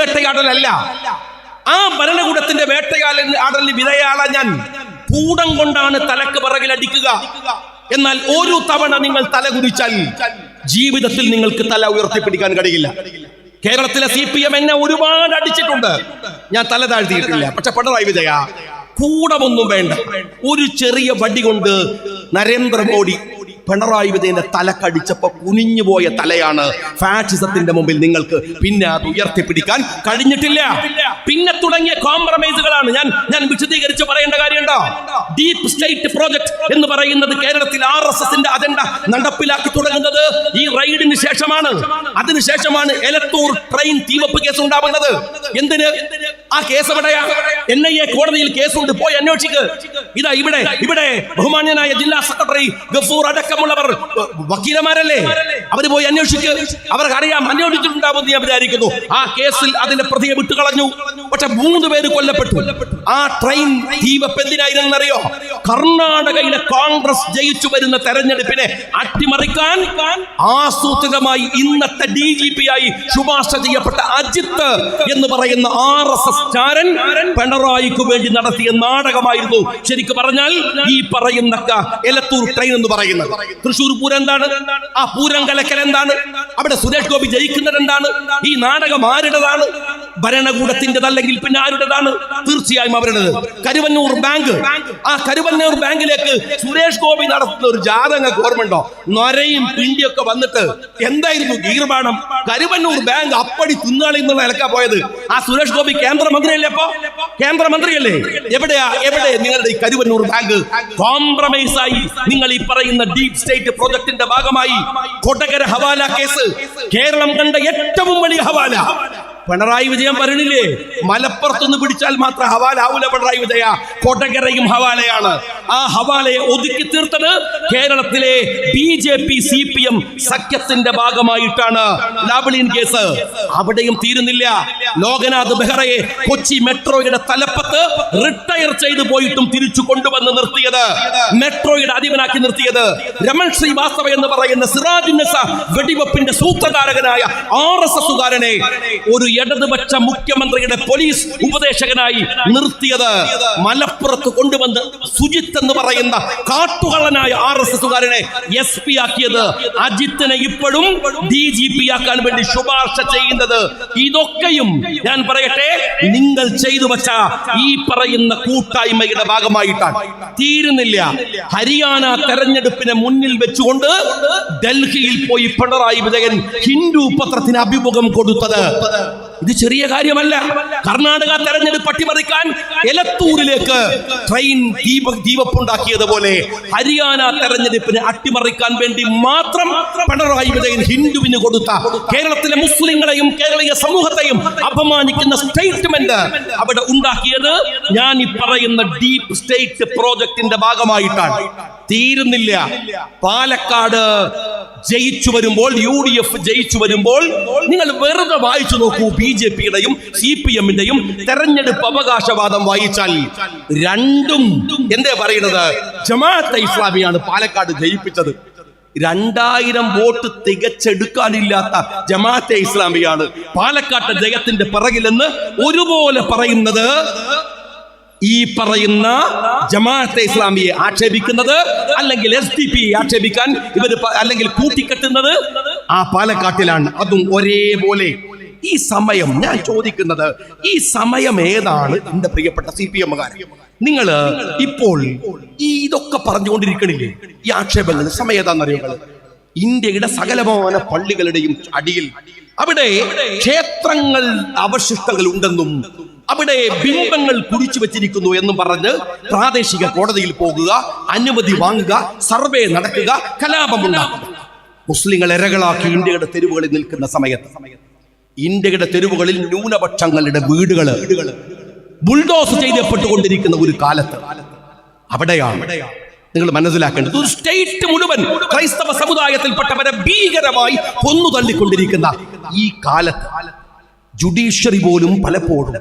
ആ ഭരണകൂടത്തിന്റെ വേട്ടയാടലിന് വിധേയാളാൻ ഞാൻ കൂടം കൊണ്ടാണ് തലക്ക് പിറകിൽ അടിക്കുക. എന്നാൽ ഒരു തവണ നിങ്ങൾ തല കുടിച്ചാൽ ജീവിതത്തിൽ നിങ്ങൾക്ക് തല ഉയർത്തിപ്പിടിക്കാൻ കഴിയില്ല. കേരളത്തിലെ CPM എന്നെ ഒരുപാട് അടിച്ചിട്ടുണ്ട്, ഞാൻ തല താഴ്ത്തിയിട്ടില്ല. പക്ഷെ പിണറായി വിജയ കൂടമൊന്നും വേണ്ട, ഒരു ചെറിയ വടി കൊണ്ട് നരേന്ദ്രമോദി പിണറായി വിജയന്റെ തലക്കടിച്ചപ്പോ കുനിഞ്ഞുപോയ തലയാണ് ഫാഷിസത്തിന്റെ മുമ്പിൽ നിങ്ങൾക്ക് പിന്നെ അത് ഉയർത്തിപ്പിടിക്കാൻ കഴിഞ്ഞിട്ടില്ല. പിന്നെ തുടങ്ങിയ കോംപ്രമൈസുകളാണ് ഞാൻ വിശദീകരിച്ച് പറയേണ്ട കാര്യമുണ്ടോ? ഡീപ് സ്റ്റേറ്റ് പ്രോജക്ട് എന്ന് പറയുന്നത് കേരളത്തിൽ RSSന്റെ അജണ്ട നടപ്പിലാക്കി തുടങ്ങുന്നത് ഈ റെയ്ഡിന് ശേഷമാണ്. അതിനുശേഷമാണ് എലത്തൂർ ട്രെയിൻ തീവപ്പ് കേസ് ഉണ്ടാവുന്നത്. എന്തിന്? ആ കേസ് എവിടെയാ? NIA കോടതിയിൽ കേസുണ്ട്, പോയി അന്വേഷിക്ക്. ഇതാ ഇവിടെ ബഹുമാന്യനായ ജില്ലാ സെക്രട്ടറി ഗഫൂർ അടക്കമുള്ളവർ വക്കീലമാരല്ലേ, അവര് പോയി അന്വേഷിക്ക്. അവർക്കറിയാം, അന്വേഷിച്ചിട്ടുണ്ടാവുമെന്ന് ഞാൻ വിചാരിക്കുന്നു. ആ കേസിൽ അതിന്റെ പ്രതിയെ വിട്ടുകളഞ്ഞു. പക്ഷെ 3 പേര് കൊല്ലപ്പെട്ടു. ആ ട്രെയിൻ തീവപ്പ് എന്തിനായിരുന്നറിയോ? കർണാടകയിലെ കോൺഗ്രസ് ജയിച്ചു വരുന്ന തെരഞ്ഞെടുപ്പിനെ അട്ടിമറിക്കാൻ ആസൂത്രിതമായി ഇന്നത്തെ DGP ആയി ശുപാർശ ചെയ്യപ്പെട്ട അജിത്ത് എന്ന് പറയുന്ന RSS ചാരൻ പിണറായിക്ക് വേണ്ടി നടത്തിയ നാടകമായിരുന്നു. ശരിക്കും പറഞ്ഞാൽ ഈ പറയുന്ന എലത്തൂർ ട്രെയിൻ എന്ന് പറയുന്നത്. തൃശ്ശൂർ പൂരം എന്താണ്? ആ പൂരം കലക്കൽ എന്താണ്? അവിടെ സുരേഷ് ഗോപി ജയിക്കുന്നത് എന്താണ്? ഈ നാടകം ആരുടേതാണ്? ഭരണകൂടത്തിൻ്റെതല്ലെങ്കിൽ പിന്നെ ആരുടേതാണ്? തീർച്ചയായും അവരുടേത്. കരുവന്നൂർ ബാങ്ക്, ആ കരുവന്നൂർ ബാങ്കിലേക്ക് സുരേഷ് ഗോപി നടത്തുന്ന ഒരു ജാഥങ്ങൾക്ക് ഓർമ്മയുണ്ടോ? നൊരയും പിണ്ടിയൊക്കെ വന്നിട്ട് എന്തായിരുന്നു ഗീർവാണം? കരുവന്നൂർ ബാങ്ക് അപ്പടി തിന്നാളി എന്നുള്ള നിലക്കാ പോയത്. ആ സുരേഷ് ഗോപി കേന്ദ്രമന്ത്രിയല്ലേ? അപ്പൊ കേന്ദ്രമന്ത്രിയല്ലേ? എവിടെ നിങ്ങളുടെ ഈ കരുവന്നൂർ ബാങ്ക്? കോംപ്രമൈസ് ആയി നിങ്ങൾ ഈ പറയുന്ന ഡീപ് സ്റ്റേറ്റ് പ്രോജക്ടിന്റെ ഭാഗമായി കൊടകര ഹവാല കേസ്, കേരളം കണ്ട ഏറ്റവും വലിയ ഹവാല. പിണറായി വിജയൻ പറഞ്ഞില്ലേ, മലപ്പുറത്തുനിന്ന് പിടിച്ചാൽ മാത്രം ഹവാല ആവൂല പിണറായി വിജയ, കൊടകരയും ഹവാലയാണ്. ആ ഹവാലയെ ഒതുക്കി തീർത്തത് കേരളത്തിലെ BJP CPM സഖ്യത്തിന്റെ ഭാഗമായിട്ടാണ്. ലാവ്ലിൻ കേസ് അവിടെയും തീരുന്നില്ല. ലോകനാഥ് ബെഹ്റയെ കൊച്ചി മെട്രോയുടെ തലപ്പത്ത് റിട്ടയർ ചെയ്തു പോയിട്ടും തിരിച്ചു കൊണ്ടുവന്ന് നിർത്തിയത്, മെട്രോയുടെ അധിപനാക്കി നിർത്തിയത് രമൺ ശ്രീവാസ്തവ എന്ന് പറയുന്ന സിറാജുന്നസ വെടിവെപ്പിന്റെ സൂത്രധാരകനായ RSSകാരനെ ഒരു ഇടതുപക്ഷ മുഖ്യമന്ത്രിയുടെ പോലീസ് ഉപദേശകനായി നിർത്തിയത്. മലപ്പുറത്ത് കൊണ്ടുവന്ന് സുജിത്ത് എന്ന് പറയുന്ന കാട്ടുകള്ളനായ RSSകാരനെ SP ആക്കിയത്. അജിത്തിനെ ഇപ്പോഴും DGP ആക്കാൻ വേണ്ടി ശുപാർശ ചെയ്യുന്നത്. ഇതൊക്കെയും ഞാൻ പറയട്ടെ, നിങ്ങൾ ചെയ്തു വച്ച ഈ പറയുന്ന കൂട്ടായ്മയുടെ ഭാഗമായിട്ടാണ്. തീരുന്നില്ല. ഹരിയാന തെരഞ്ഞെടുപ്പിനെ മുന്നിൽ വെച്ചുകൊണ്ട് ഡൽഹിയിൽ പോയി പിണറായി വിജയൻ ഹിന്ദു പത്രത്തിന് അഭിമുഖം കൊടുത്തത് ഇത് ചെറിയ കാര്യമല്ല. കർണാടക തെരഞ്ഞെടുപ്പ് അട്ടിമറിക്കാൻ എലത്തൂരിലേക്ക് ട്രെയിൻ ദീപപ്പുണ്ടാക്കിയതുപോലെ ഹരിയാന തെരഞ്ഞെടുപ്പിനെ അട്ടിമറിക്കാൻ വേണ്ടി മാത്രം പിണറായി വിജയൻ ഹിന്ദുവിന് കൊടുത്ത കേരളത്തിലെ മുസ്ലിങ്ങളെയും കേരളീയ സമൂഹത്തെയും അപമാനിക്കുന്ന സ്റ്റേറ്റ്മെന്റ് അവിടെ ഉണ്ടാക്കിയത് ഞാൻ ഈ പറയുന്ന ഡീപ് സ്റ്റേറ്റ് പ്രോജക്ടിന്റെ ഭാഗമായിട്ടാണ്. തീരുന്നില്ല. പാലക്കാട് ജയിച്ചു വരുമ്പോൾ, UDF ജയിച്ചു വരുമ്പോൾ നിങ്ങൾ വെറുതെ വായിച്ചു നോക്കൂ. BJPയുടെയും CPMന്റെയും തെരഞ്ഞെടുപ്പ് അവകാശവാദം വായിച്ചാൽ രണ്ടും എന്തേ പറയുന്നത്? ജമാഅത്തെ ഇസ്ലാമിയാണ് പാലക്കാട് ജയിപ്പിച്ചത്. 2000 വോട്ട് തികച്ചെടുക്കാനില്ലാത്ത ജമാഅത്തെ ഇസ്ലാമിയാണ് പാലക്കാട്ടെ ജയത്തിന്റെ പിറകിലെന്ന് ഒരുപോലെ പറയുന്നത്. ഈ പറയുന്ന ജമാഅത്തെ ഇസ്ലാമിയെ ആക്ഷേപിക്കുന്നത്, അല്ലെങ്കിൽ SDP ആക്ഷേപിക്കാൻ ഇവർ അല്ലെങ്കിൽ കൂട്ടിക്കെട്ടുന്നത് ആ പാലക്കാട്ടിലാണ്. അതും ഒരേപോലെ. ഈ സമയം ഞാൻ ചോദിക്കുന്നത്, ഈ സമയം ഏതാണ്? എന്റെ പ്രിയപ്പെട്ട CPMകാർ, നിങ്ങൾ ഇപ്പോൾ ഇതൊക്കെ പറഞ്ഞുകൊണ്ടിരിക്കണില്ലേ? ഈ ആക്ഷേപങ്ങൾ സമയം ഏതാണെന്നറിയുക? ഇന്ത്യയുടെ സകലമാന പള്ളികളുടെയും അടിയിൽ അവിടെ ക്ഷേത്രങ്ങൾ അവശിഷ്ടങ്ങൾ ഉണ്ടെന്നും അവിടെ ബിംബങ്ങൾ കുടിച്ചു വെച്ചിരിക്കുന്നു എന്നും പറഞ്ഞ് പ്രാദേശിക കോടതിയിൽ പോകുക, അനുമതി വാങ്ങുക, സർവേ നടക്കുക, കലാപമുണ്ടാക്കുക. മുസ്ലിങ്ങൾ ഇരകളാക്കി ഇന്ത്യയുടെ തെരുവുകളിൽ നിൽക്കുന്ന സമയത്ത്, ഇന്ത്യയുടെ തെരുവുകളിൽ ന്യൂനപക്ഷങ്ങളുടെ വീടുകൾ ബുൾഡോസ് ചെയ്യപ്പെട്ടുകൊണ്ടിരിക്കുന്ന ഒരു കാലത്ത്, അവിടെയാണ് നിങ്ങൾ മനസ്സിലാക്കേണ്ടത് ഒരു സ്റ്റേറ്റ് മുഴുവൻ ക്രൈസ്തവ സമുദായത്തിൽപ്പെട്ടവരെ ഭീകരമായി കൊന്നു തള്ളിക്കൊണ്ടിരിക്കുന്ന ഈ കാലത്ത് ജുഡീഷ്യറി പോലും പലപ്പോഴും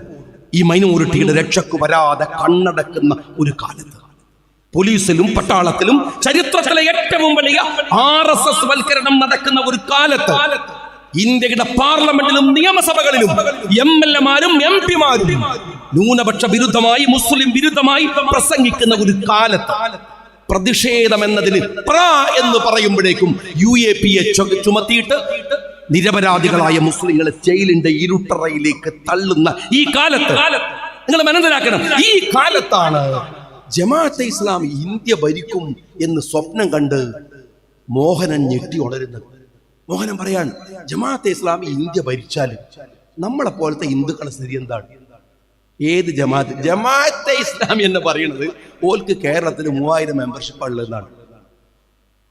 ഈ മൈനോറിറ്റിയുടെ രക്ഷക്ക് വരാതെ കണ്ണടക്കുന്ന ഒരു കാലത്ത്, പോലീസിലും പട്ടാളത്തിലും ചരിത്രത്തിലെ ഏറ്റവും വലിയ RSS വൽക്കരണം നടക്കുന്ന ഒരു കാലത്ത്, ഇന്ത്യയുടെ പാർലമെന്റിലും നിയമസഭകളിലും MLAമാരും MP മാരും ന്യൂനപക്ഷ വിരുദ്ധമായി, മുസ്ലിം വിരുദ്ധമായി പ്രസംഗിക്കുന്ന ഒരു കാലത്ത്, പ്രതിഷേധം എന്നതിന് എന്ന് പറയുമ്പോഴേക്കും UAPയെ ചുമത്തിയിട്ട് നിരപരാധികളായ മുസ്ലിങ്ങളെ ജയിലിന്റെ ഇരുട്ടറയിലേക്ക് തള്ളുന്ന ഈ കാലത്ത് നിങ്ങൾ മനസ്സിലാക്കണം, ഈ കാലത്താണ് ജമാഅത്തെ ഇസ്ലാമി ഇന്ത്യ ഭരിക്കും എന്ന് സ്വപ്നം കണ്ട് മോഹനൻ ഞെട്ടി ഉണരുന്നത്. മോഹനൻ പറയാണ്, ജമാഅത്തെ ഇസ്ലാമി ഇന്ത്യ ഭരിച്ചാലും നമ്മളെ പോലത്തെ ഹിന്ദുക്കളുടെ സ്ഥിതി എന്താണ്? ഏത് ജമാഅത്ത്? ജമാഅത്തെ ഇസ്ലാമി എന്ന് പറയുന്നത് ഓൽക്ക് കേരളത്തിൽ 3000 മെമ്പർഷിപ്പ് ഉള്ളതാണ്.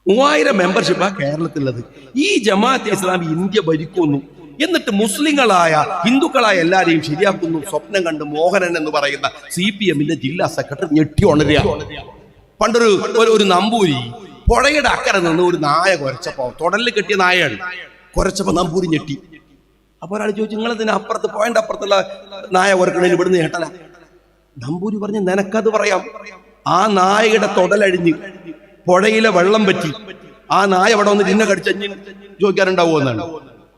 3000 മെമ്പർഷിപ്പാ കേരളത്തിലുള്ളത്. ഈ ജമാഅത്തെ ഇസ്ലാമി ഇന്ത്യ ഭരിക്കുന്നു, എന്നിട്ട് മുസ്ലിങ്ങളായ ഹിന്ദുക്കളായ എല്ലാരെയും ശരിയാക്കുന്നു സ്വപ്നം കണ്ട് മോഹനൻ എന്ന് പറയുന്ന CPMന്റെ ജില്ലാ സെക്രട്ടറി ഞെട്ടി ഉണരുക. പണ്ടൊരു നമ്പൂരി പുഴയുടെ അക്കരെ നിന്ന് ഒരു നായ കുരച്ചപ്പോ, തൊടലിൽ കെട്ടിയ നായയാണ്, കുരച്ചപ്പോ നമ്പൂരി ഞെട്ടി. അപ്പൊ ഒരാൾ ചോദിച്ചു, നിങ്ങളതിന് അപ്പുറത്ത് പോയിന്റ് അപ്പുറത്തുള്ള നായ കുരക്കണേന് ഇവിടുന്ന് കേട്ടല. നമ്പൂരി പറഞ്ഞു, നിനക്കത് പറയാം. ആ നായയുടെ തൊടലഴിഞ്ഞ് പുഴയിലെ വെള്ളം പറ്റി ആ നായ അവിടെ വന്ന് നിന്നെ കടിച്ചഞ്ഞ് ചോദിക്കാറുണ്ടാവുമോ എന്നാണ്.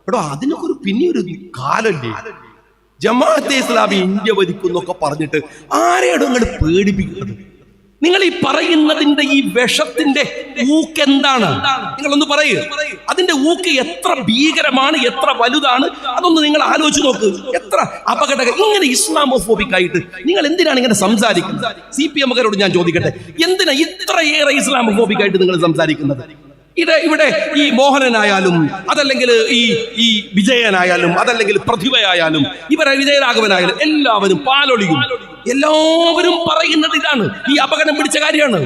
എടോ, അതിനൊക്കെ ഒരു പിന്നെയൊരു കാലല്ലേ? ജമാഅത്തെ ഇസ്ലാമി ഇന്ത്യ ഭരിക്കുന്നൊക്കെ പറഞ്ഞിട്ട് ആരെയാണോ നിങ്ങൾ പേടിപ്പിക്കുന്നത്? നിങ്ങൾ ഈ പറയുന്നതിന്റെ ഈ വിഷത്തിന്റെ ഊക്ക് എന്താണ്? നിങ്ങളൊന്ന് പറയൂ. അതിന്റെ ഊക്ക് എത്ര ഭീകരമാണ്, എത്ര വലുതാണ്, അതൊന്ന് നിങ്ങൾ ആലോചിച്ച് നോക്ക്. എത്ര അപകടകരം. ഇങ്ങനെ ഇസ്ലാമോഫോബിക് ആയിട്ട് നിങ്ങൾ എന്തിനാണ് ഇങ്ങനെ സംസാരിക്കുന്നത്? CPMകാരോട് ഞാൻ ചോദിക്കട്ടെ, എന്തിനാ ഇത്രയേറെ ഇസ്ലാമോഫോബിക് ആയിട്ട് നിങ്ങൾ സംസാരിക്കുന്നത്? ഇവിടെ ഈ മോഹനനായാലും, അതല്ലെങ്കിൽ ഈ വിജയനായാലും, അതല്ലെങ്കിൽ പ്രതിഭയായാലും, ഇവരെ വിജയരാഘവനായാലും എല്ലാവരും പാലൊളിയും. എല്ലാവരും പറയുന്നത് ഇതാണ്, ഈ അപകടം പിടിച്ച കാര്യമാണ്.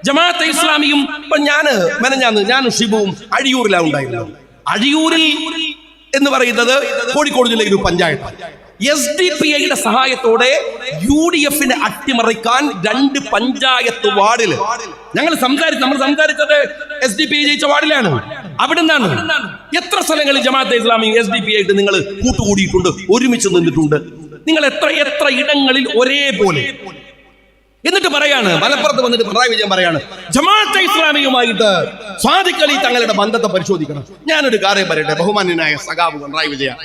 ജമാഅത്തെ ഇസ്ലാമിയും ഇപ്പൊ ഞാനും ഷിബുവും അഴിയൂരിലാണ് ഉണ്ടായിരുന്നത്. അഴിയൂരിൽ എന്ന് പറയുന്നത് കോഴിക്കോട് ജില്ലയിൽ ഒരു പഞ്ചായത്ത്. SDP-യുടെ സഹായത്തോടെ UDFനെ അട്ടിമറിക്കാൻ 2 പഞ്ചായത്ത് വാർഡില് നമ്മൾ സംസാരിച്ചത് SDP ജയിച്ച വാർഡിലാണ്. അവിടെ നിന്നാണ്. എത്ര സ്ഥലങ്ങളിൽ ജമാഅത്തെ ഇസ്ലാമി SDP-ആയിട്ട് നിങ്ങൾ കൂട്ടുകൂടിയിട്ടുണ്ട്, ഒരുമിച്ച് നിന്നിട്ടുണ്ട്. നിങ്ങൾ എത്ര ഇടങ്ങളിൽ ഒരേപോലെ. എന്നിട്ട് പറയാണ്, മലപ്പുറത്ത് വന്നിട്ട് പിണറായി വിജയൻ പറയാണ്, ജമാഅത്തെ ഇസ്ലാമിയുമായിട്ട് സാദിഖ് അലി തങ്ങളുടെ ബന്ധത്തെ പരിശോധിക്കണം. ഞാനൊരു കാര്യം പറയട്ടെ, ബഹുമാന്യനായ സഖാവ് പിണറായി വിജയൻ,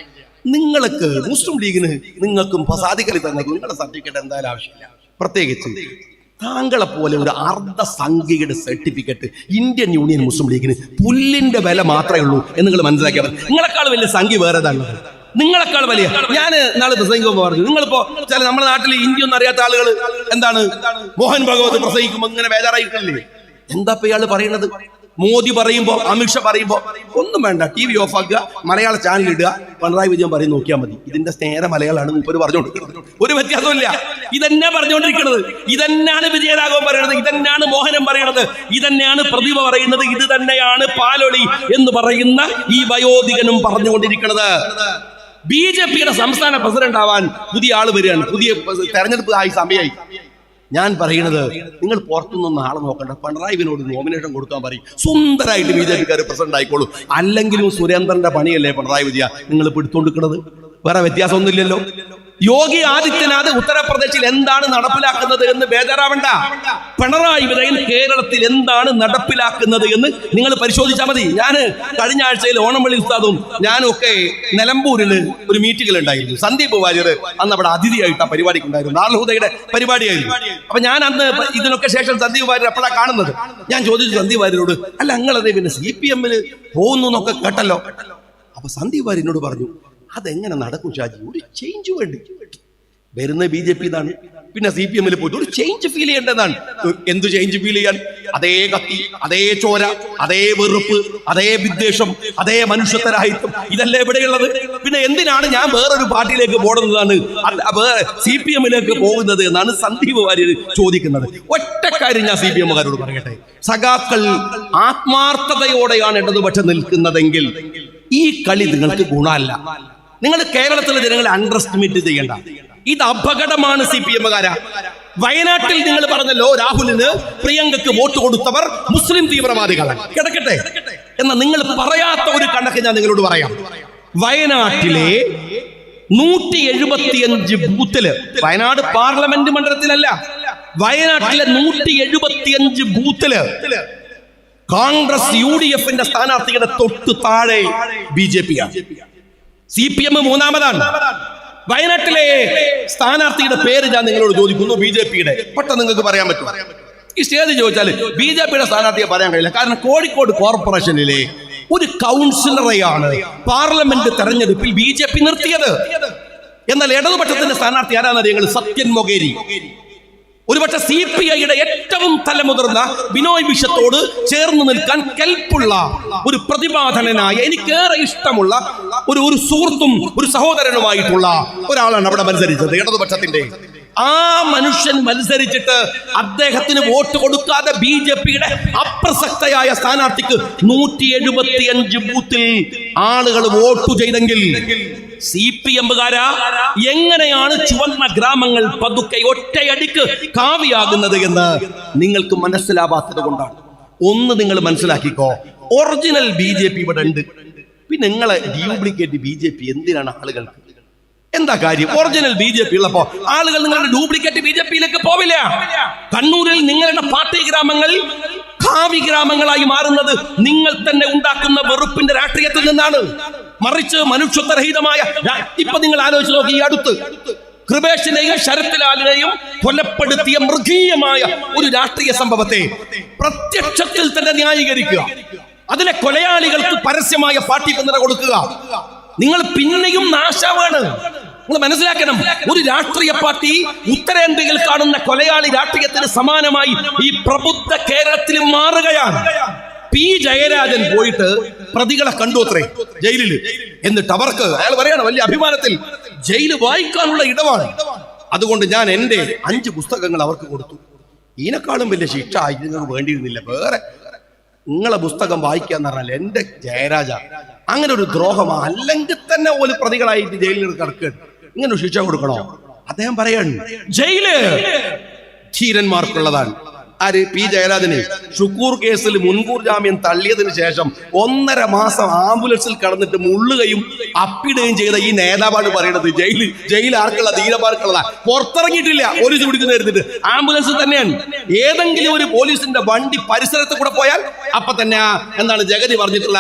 നിങ്ങൾക്ക് മുസ്ലിം ലീഗിന് നിങ്ങൾക്കും സാദിഖ് അലി തങ്ങൾക്കും നിങ്ങളുടെ സർട്ടിഫിക്കറ്റ് എന്തായാലും ആവശ്യമില്ല. പ്രത്യേകിച്ച് താങ്കളെ പോലെ ഒരു അർദ്ധസംഖ്യയുടെ സർട്ടിഫിക്കറ്റ് ഇന്ത്യൻ യൂണിയൻ മുസ്ലിം ലീഗിന് പുല്ലിന്റെ വില മാത്രമേ ഉള്ളൂ എന്ന് നിങ്ങൾ മനസ്സിലാക്കിയാൽ മതി. നിങ്ങളെക്കാൾ വലിയ സംഖ്യ വേറെ ഏതാണ്? നിങ്ങളെക്കാൾ വലിയ. ഞാൻ നാളെ പ്രസംഗിക്കുമ്പോൾ പറഞ്ഞു, നിങ്ങളിപ്പോ ചില നമ്മുടെ നാട്ടിൽ ഇന്ത്യ ഒന്നും അറിയാത്ത ആളുകൾ എന്താണ് മോഹൻ ഭഗവത് പ്രസംഗിക്കുമ്പോൾ ഇങ്ങനെ ബേജാറായിട്ടില്ലേ? എന്താ ഇപ്പൊ ഇയാള് പറയുന്നത്? മോദി പറയുമ്പോ, അമിത്ഷാ പറയുമ്പോ ഒന്നും വേണ്ട, TV ഓഫ് ആക്കുക, മലയാള ചാനൽ ഇടുക, പിണറായി വിജയൻ പറയും നോക്കിയാൽ മതി. ഇതിന്റെ സ്നേഹ മലയാളമാണ് മൂപ്പര് പറഞ്ഞുകൊണ്ടിരിക്കുന്നത്. ഒരു വ്യത്യാസമില്ല. ഇതന്നെ പറഞ്ഞുകൊണ്ടിരിക്കുന്നത്. ഇതന്നെയാണ് വിജയരാഘവൻ പറയുന്നത്, ഇതന്നെയാണ് മോഹനം പറയുന്നത്, ഇതന്നെയാണ് പ്രതിഭ പറയുന്നത്, ഇത് തന്നെയാണ് പാലൊളി എന്ന് പറയുന്ന ഈ വയോധികനും പറഞ്ഞുകൊണ്ടിരിക്കുന്നത്. BJPയുടെ സംസ്ഥാന പ്രസിഡന്റ് ആവാൻ പുതിയ ആള് വരികയാണ്, പുതിയ തെരഞ്ഞെടുപ്പ് ആയി സമയമായി. ഞാൻ പറയുന്നത്, നിങ്ങൾ പുറത്തുനിന്ന് ആളെ നോക്കണ്ട, പിണറായി വിനോട് നോമിനേഷൻ കൊടുക്കാൻ പറയും, സുന്ദരമായിട്ട് BJPക്കാർ പ്രസിഡന്റ് ആയിക്കോളൂ. അല്ലെങ്കിലും സുരേന്ദ്രന്റെ പണിയല്ലേ പിണറായി വിജയ നിങ്ങൾ പിടിച്ചോണ്ടിരിക്കുന്നത്? വേറെ വ്യത്യാസമൊന്നുമില്ലല്ലോ. യോഗി ആദിത്യനാഥ് ഉത്തർപ്രദേശിൽ എന്താണ് നടപ്പിലാക്കുന്നത് എന്ന് ബേജാറാവണ്ട. പിണറായി വിജയൻ കേരളത്തിൽ എന്താണ് നടപ്പിലാക്കുന്നത് എന്ന് നിങ്ങൾ പരിശോധിച്ചാൽ മതി. ഞാൻ കഴിഞ്ഞ ആഴ്ചയിൽ ഓണംപള്ളി ഉസ്താദും ഞാനും ഒക്കെ നിലമ്പൂരിൽ ഒരു മീറ്റിംഗിൽ ഉണ്ടായിരുന്നു. സന്ദീപ് വാര്യർ അന്ന് അവിടെ അതിഥിയായിട്ട് ആ പരിപാടിക്ക് ഉണ്ടായിരുന്നു. നാർഹുദയുടെ പരിപാടിയായിരുന്നു. അപ്പൊ ഞാൻ അന്ന് ഇതിനൊക്കെ ശേഷം സന്ദീപ് വാര്യർ എപ്പോഴാണ് കാണുന്നത്. ഞാൻ ചോദിച്ചു സന്ദീപ് വാര്യരോട്, അല്ല നിങ്ങളതേ പിന്നെ CPM പോകുന്നു എന്നൊക്കെ കേട്ടല്ലോ. അപ്പൊ സന്ദീപ് വാര്യനോട് പറഞ്ഞു, അതെങ്ങനെ നടക്കും ഷാജി, ഒരു ചേഞ്ച് വേണ്ടി. വരുന്ന BJP ന്നാണ്, പിന്നെ CPM പോയിട്ട് ഒരു ചേഞ്ച് ഫീൽ ചെയ്യേണ്ടതാണ്. എന്ത് ചേഞ്ച് ഫീൽ ചെയ്യാൻ? അതേ കത്തി, അതേ ചോര, അതേ വെറുപ്പ്, അതേ വിദ്വേഷം, അതേ മനുഷ്യത്വരാഹിത്യം, ഇതല്ലേ ഇവിടെയുള്ളത്? പിന്നെ എന്തിനാണ് ഞാൻ വേറൊരു പാർട്ടിയിലേക്ക് പോകുന്നതാണ്, CPM പോകുന്നത് എന്നാണ് സന്ദീപ് വാര്യർ ചോദിക്കുന്നത്. ഒറ്റ കാര്യം ഞാൻ CPM-കാരോട് പറയട്ടെ, സഖാക്കൾ ആത്മാർത്ഥതയോടെയാണ് ഇടതുപക്ഷം നിൽക്കുന്നതെങ്കിൽ ഈ കളി നിങ്ങൾക്ക് ഗുണമല്ല. നിങ്ങൾ കേരളത്തിലെ ജനങ്ങളെ അണ്ടർ എസ്റ്റിമേറ്റ് ചെയ്യേണ്ട. ഇത് അപകടമാണ്. CPM-കാരാ, വയനാട്ടിൽ നിങ്ങൾ പറഞ്ഞല്ലോ രാഹുലിന് പ്രിയങ്കയ്ക്ക് വോട്ട് കൊടുത്തവർ മുസ്ലിം തീവ്രവാദികളാണ്. കിടക്കട്ടെ, എന്നാൽ നിങ്ങൾ പറയാത്ത ഒരു കണക്ക് ഞാൻ നിങ്ങളോട് പറയാം. വയനാട്ടിലെ 175 ബൂത്തില്, വയനാട് പാർലമെന്റ് മണ്ഡലത്തിലല്ല, വയനാട്ടിലെ 175 ബൂത്തില് കോൺഗ്രസ് UDF-ന്റെ സ്ഥാനാർത്ഥിയുടെ തൊട്ട് താഴെ BJP-യാണ്. CPM മൂന്നാമതാണ്. വയനാട്ടിലെ സ്ഥാനാർത്ഥിയുടെ പേര് ഞാൻ നിങ്ങളോട് ചോദിക്കുന്നു, BJP-യുടെ. പെട്ടെന്ന് നിങ്ങൾക്ക് പറയാൻ പറ്റും. ഈ സ്റ്റേജ് ചോദിച്ചാൽ BJP-യുടെ സ്ഥാനാർത്ഥിയെ പറയാൻ കഴിയില്ല. കാരണം കോഴിക്കോട് കോർപ്പറേഷനിലെ ഒരു കൗൺസിലറെയാണ് പാർലമെന്റ് തെരഞ്ഞെടുപ്പിൽ BJP നിർത്തിയത്. എന്നാൽ ഇടതുപക്ഷത്തിന്റെ സ്ഥാനാർത്ഥി ആരാന്നറിയാം? സത്യൻ മൊകേരി. ഒരുപക്ഷെ CPI-യുടെ ഏറ്റവും തലമുതിർന്ന ബിനോയ് വിശ്വത്തോട് ചേർന്ന് നിൽക്കാൻ കെൽപ്പുള്ള ഒരു പ്രതിഭാധനനായ, എനിക്കേറെ ഇഷ്ടമുള്ള ഒരു സുഹൃത്തും ഒരു സഹോദരനുമായിട്ടുള്ള ഒരാളാണ് അവിടെ മത്സരിച്ചത് ഇടതുപക്ഷത്തിന്റെ. ആ മനുഷ്യൻ മത്സരിച്ചിട്ട് അദ്ദേഹത്തിന് വോട്ട് കൊടുക്കാതെ BJP-യുടെ അപ്രസക്തയായ സ്ഥാനാർത്ഥിക്ക് 175 ബൂത്തിൽ ആളുകൾ വോട്ട് ചെയ്തെങ്കിൽ CPM-കാരാ എങ്ങനെയാണ് ചുവന്ന ഗ്രാമങ്ങൾ പതുക്കെ ഒറ്റയടിക്ക് കാവിയാകുന്നത് എന്ന് നിങ്ങൾക്ക് മനസ്സിലാവാത്തത് കൊണ്ടാണ്. ഒന്ന് നിങ്ങൾ മനസ്സിലാക്കിക്കോ, ഒറിജിനൽ BJP ഇവിടെ ഉണ്ട്. പിന്നെ നിങ്ങളെ ഡ്യൂപ്ലിക്കേറ്റ് BJP എന്തിനാണ് ആളുകൾക്ക്? എന്താ കാര്യം? ഒറിജിനൽ BJP ഉള്ളപ്പോ ആളുകൾ നിങ്ങളുടെ ഡ്യൂപ്ലിക്കേറ്റ് BJP-യിലേക്ക് പോവില്ല. കണ്ണൂരിൽ നിങ്ങളുടെ പാർട്ടി ഗ്രാമങ്ങൾ കാവി ഗ്രാമങ്ങളായി മാറുന്നത് നിങ്ങൾ തന്നെ ഉണ്ടാക്കുന്ന വെറുപ്പിന്റെ രാഷ്ട്രീയത്തിൽ നിന്നാണ്. മറിച്ച് മനുഷ്യത്വരഹിതമായ, ഇപ്പൊ നിങ്ങൾ ആലോചിച്ച് നോക്കി, ഈ അടുത്ത് കൃപേഷിനെയും ശരത്ലാലിനെയും കൊലപ്പെടുത്തിയ മൃഗീയമായ ഒരു രാഷ്ട്രീയ സംഭവത്തെ പ്രത്യക്ഷത്തിൽ തന്നെ ന്യായീകരിക്കുക, അതിലെ കൊലയാളികൾക്ക് പരസ്യമായ പാർട്ടി പിന്തുണ കൊടുക്കുക. നിങ്ങൾ പിന്നെയും നാശമാണ്. നിങ്ങൾ മനസ്സിലാക്കണം, ഒരു രാഷ്ട്രീയ പാർട്ടി ഉത്തരേന്ത്യയിൽ കാണുന്ന കൊലയാളി രാഷ്ട്രീയത്തിന് സമാനമായി ഈ പ്രബുദ്ധ കേരളത്തിൽ മാറുകയാണ്. P. ജയരാജൻ പോയിട്ട് പ്രതികളെ കണ്ടു അത്രേ ജയിലിൽ. എന്നിട്ട് അവർക്ക് അയാൾ പറയാണ് വലിയ അഭിമാനത്തിൽ, ജയില് വായിക്കാനുള്ള ഇടമാണ്, അതുകൊണ്ട് ഞാൻ എൻ്റെ 5 പുസ്തകങ്ങൾ അവർക്ക് കൊടുത്തു. ഇതിനേക്കാളും വലിയ ശിക്ഷ നിങ്ങൾക്ക് വേണ്ടിയിരുന്നില്ല. വേറെ നിങ്ങളെ പുസ്തകം വായിക്കാന്ന് പറഞ്ഞാൽ എൻ്റെ ജയരാജ അങ്ങനെ ഒരു ദ്രോഹമാ, അല്ലെങ്കിൽ തന്നെ ഒരു പ്രതികളായിട്ട് ജയിലിൽ കിടക്കുക, ഇങ്ങനെ ഒരു ശിക്ഷ കൊടുക്കണോ? അദ്ദേഹം പറയാണ് ജയില് ധീരന്മാർക്കുള്ളതാണ്. ആര്? P. ജയരാജന് ഷുക്കൂർ കേസിൽ മുൻകൂർ ജാമ്യം തള്ളിയതിനു ശേഷം 1.5 മാസം ആംബുലൻസിൽ കടന്നിട്ട് മുള്ളുകയും അപ്പിടുകയും ചെയ്ത ഈ നേതാവാണ് പറയുന്നത് ജയിൽ ആർക്കുള്ള, ധീരന്മാർക്കുള്ളതാ. പുറത്തിറങ്ങിയിട്ടില്ല ഒരു ചുടിക്കുന്ന എടുത്തിട്ട്, ആംബുലൻസിൽ തന്നെയാണ്. ഏതെങ്കിലും ഒരു പോലീസിന്റെ വണ്ടി പരിസരത്ത് കൂടെ പോയാൽ അപ്പൊ തന്നെ എന്താണ് ജഗതി പറഞ്ഞിട്ടുള്ള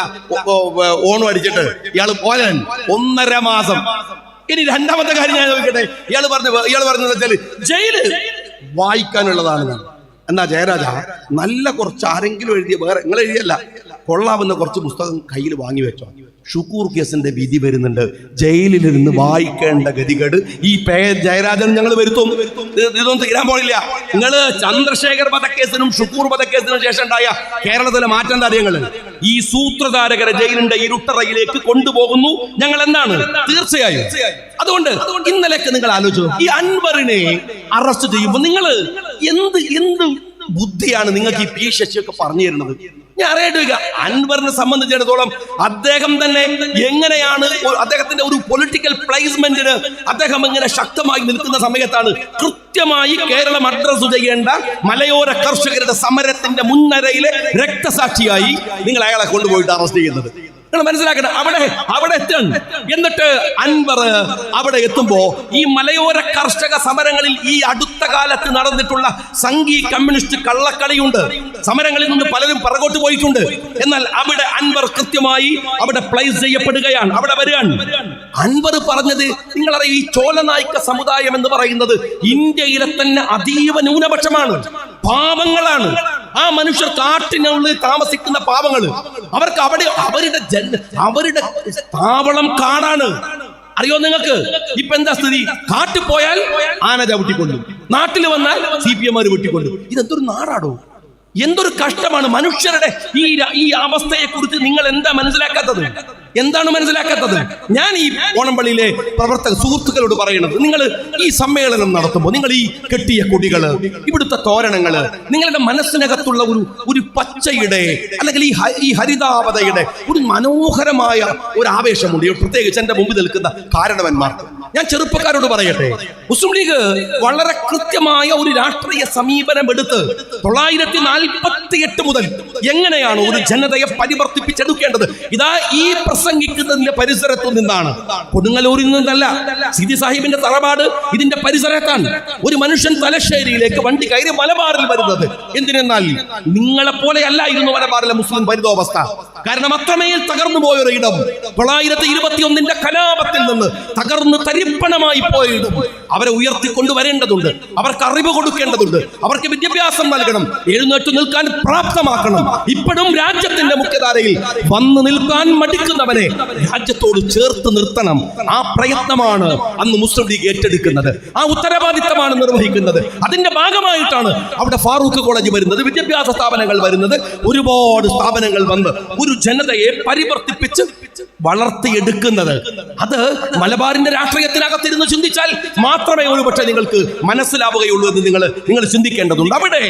ഓണം അടിച്ചിട്ട് ഇയാൾ പോരാൻ 1.5 മാസം. ഇനി രണ്ടാമത്തെ കാര്യം ഞാൻ ചോദിക്കട്ടെ, ഇയാൾ പറഞ്ഞത് വെച്ചാൽ ജയില് വായിക്കാനുള്ളതാണ്. എന്നാ ജയരാജ നല്ല കുറച്ച് ആരെങ്കിലും എഴുതിയ, വേറെ നിങ്ങൾ എഴുതിയല്ല, കൊള്ളാവുന്ന കുറച്ച് പുസ്തകം കയ്യിൽ വാങ്ങി വെച്ചോ. ഷുക്കൂർ കേസിന്റെ വിധി വരുന്നുണ്ട്, ജയിലിലിരുന്ന് വായിക്കേണ്ട ഗതികേട് ഈ ജയരാജൻ ഞങ്ങൾ വരുത്തും. ഇതൊന്നും തീരാൻ പോണില്ല. നിങ്ങൾ ചന്ദ്രശേഖർ വധക്കേസിനും ഷുക്കൂർ വധക്കേസിനും ശേഷം ഉണ്ടായ കേരളത്തിലെ മാറ്റം എന്താ അറിയങ്ങൾ? ഈ സൂത്രധാരകരെ ജയിലിന്റെ ഇരുട്ടറയിലേക്ക് കൊണ്ടുപോകുന്നു ഞങ്ങൾ എന്താണ്? തീർച്ചയായും. അതുകൊണ്ട് ഇന്നലെയൊക്കെ നിങ്ങൾ ആലോചിച്ചു, ഈ അൻവറിനെ അറസ്റ്റ് ചെയ്യുമ്പോൾ നിങ്ങൾ എന്ത് ബുദ്ധിയാണ് നിങ്ങൾക്ക് ഈ P. ശശിയൊക്കെ പറഞ്ഞു തരുന്നത്? ഞാൻ അറിയായിട്ട് അൻവറിനെ സംബന്ധിച്ചിടത്തോളം അദ്ദേഹം തന്നെ എങ്ങനെയാണ് അദ്ദേഹത്തിന്റെ ഒരു പൊളിറ്റിക്കൽ പ്ലേസ്മെന്റിന് അദ്ദേഹം എങ്ങനെ ശക്തമായി നിൽക്കുന്ന സമയത്താണ് കൃത്യമായി കേരളം അഡ്രസ് ചെയ്യേണ്ട മലയോര കർഷകരുടെ സമരത്തിന്റെ മുൻനിരയിലെ രക്തസാക്ഷിയായി നിങ്ങൾ അയാളെ കൊണ്ടുപോയിട്ട് അറസ്റ്റ് ചെയ്യുന്നത്. നിങ്ങൾ മനസ്സിലാക്കണം. അവിടെ എത്തണം. എന്നിട്ട് അൻവർ അവിടെ എത്തുമ്പോ ഈ മലയോര കർഷക സമരങ്ങളിൽ ഈ അടുത്ത കാലത്ത് നടന്നിട്ടുള്ള സംഘീ കമ്മ്യൂണിസ്റ്റ് കള്ളക്കളിയുണ്ട്. സമരങ്ങളിൽ നിന്ന് പലരും പുറകോട്ട് പോയിട്ടുണ്ട്. എന്നാൽ അവിടെ അൻവർ കൃത്യമായി അവിടെ പ്ലേസ് ചെയ്യപ്പെടുകയാണ്, അവിടെ വരികയാണ്. അൻവർ പറഞ്ഞത് നിങ്ങളറിയാം, ഈ ചോലനായിക്ക സമുദായം എന്ന് പറയുന്നത് ഇന്ത്യയിലെ തന്നെ അതീവ ന്യൂനപക്ഷമാണ്, പാവങ്ങളാണ്. ആ മനുഷ്യർ കാട്ടിനുള്ളിൽ താമസിക്കുന്ന പാവങ്ങൾ, അവർക്ക് അവിടെ അവരുടെ താവളം കാടാണ്. അറിയോ നിങ്ങൾക്ക്? ഇപ്പൊ എന്താ സ്ഥിതി? കാട്ടിൽ പോയാൽ ആന ചവിട്ടിക്കൊള്ളും, നാട്ടിൽ വന്നാൽ CPM വെട്ടിക്കൊള്ളും. ഇതെന്തൊരു നാടാടോ, എന്തൊരു കഷ്ടമാണ്. മനുഷ്യരുടെ ഈ അവസ്ഥയെ കുറിച്ച് നിങ്ങൾ എന്താ മനസ്സിലാക്കാത്തത്? എന്താണ് മനസ്സിലാക്കാത്തത്? ഞാൻ ഈ ഓണംപള്ളിയിലെ പ്രവർത്തക സുഹൃത്തുക്കളോട് പറയുന്നത്, നിങ്ങൾ ഈ സമ്മേളനം നടത്തുമ്പോൾ നിങ്ങൾ ഈ കെട്ടിയ കൊടികള്, ഇവിടുത്തെ തോരണങ്ങള്, നിങ്ങളുടെ മനസ്സിനകത്തുള്ള ഒരു പച്ചയുടെ അല്ലെങ്കിൽ ഈ ഹരിതാപതയുടെ ഒരു മനോഹരമായ ഒരു ആവേശമുണ്ട്. പ്രത്യേകിച്ച് എന്റെ മുമ്പിൽ നിൽക്കുന്ന കാരണവന്മാർക്ക് ഞാൻ ചെറുപ്പക്കാരോട് പറയട്ടെ, മുസ്ലിം ലീഗ് വളരെ കൃത്യമായ ഒരു രാഷ്ട്രീയ സമീപനം എടുത്ത് 948 മുതൽ എങ്ങനെയാണ് ഒരു ജനതയെ പരിവർത്തിപ്പിച്ചെടുക്കേണ്ടത്, ഇതാ ഈ പ്രസംഗിക്കുന്നതിന്റെ പരിസരത്തു നിന്നാണ്, കൊടുങ്ങല്ലൂരിൽ നിന്നല്ല. സിദി സാഹിബിന്റെ തറവാട് ഇതിന്റെ പരിസരത്താണ്. ഒരു മനുഷ്യൻ തലശ്ശേരിയിലേക്ക് വണ്ടി കയറി മലബാറിൽ വരുന്നത് എന്തിനെന്നാൽ നിങ്ങളെ പോലെ അല്ലായിരുന്നു മലബാറിലെ മുസ്ലിം പരിതോവസ്ഥ. കാരണം അത്രമേൽ തകർന്നു പോയൊരു ഇടം, 921 കലാപത്തിൽ നിന്ന് തകർന്ന് തരിപ്പണമായി പോയിടും. അവരെ ഉയർത്തിക്കൊണ്ടുവരേണ്ടതുണ്ട്, അവർക്ക് അറിവ് കൊടുക്കേണ്ടതുണ്ട്, അവർക്ക് വിദ്യാഭ്യാസം നൽകണം, എഴുന്നേറ്റ് നിൽക്കാൻ പ്രാപ്തമാക്കണം. ഇപ്പോഴും രാജ്യത്തിന്റെ മുഖ്യധാരയിൽ വന്നു നിൽക്കാൻ മടിക്കുന്നവരെ രാജ്യത്തോട് ചേർത്ത് നിർത്തണം. ആ പ്രയത്നമാണ് അന്ന് മുസ്ലിം ലീഗ് ഏറ്റെടുക്കുന്നത്, ആ ഉത്തരവാദിത്തമാണ് നിർവഹിക്കുന്നത്. അതിന്റെ ഭാഗമായിട്ടാണ് അവിടെ ഫാറൂഖ് കോളേജ് വരുന്നത്, വിദ്യാഭ്യാസ സ്ഥാപനങ്ങൾ വരുന്നത്, ഒരുപാട് സ്ഥാപനങ്ങൾ വന്ന് ഒരു ജനതയെ പരിവർത്തിപ്പിച്ച് വളർത്തിയെടുക്കുന്നത്. അത് മലബാറിന്റെ രാഷ്ട്രീയത്തിനകത്തിരുന്ന് ചിന്തിച്ചാൽ മാത്രമേ ഒരു പക്ഷേ നിങ്ങൾക്ക് മനസ്സിലാവുകയുള്ളൂ എന്ന് നിങ്ങൾ ചിന്തിക്കേണ്ടതുണ്ട്. അവിടെ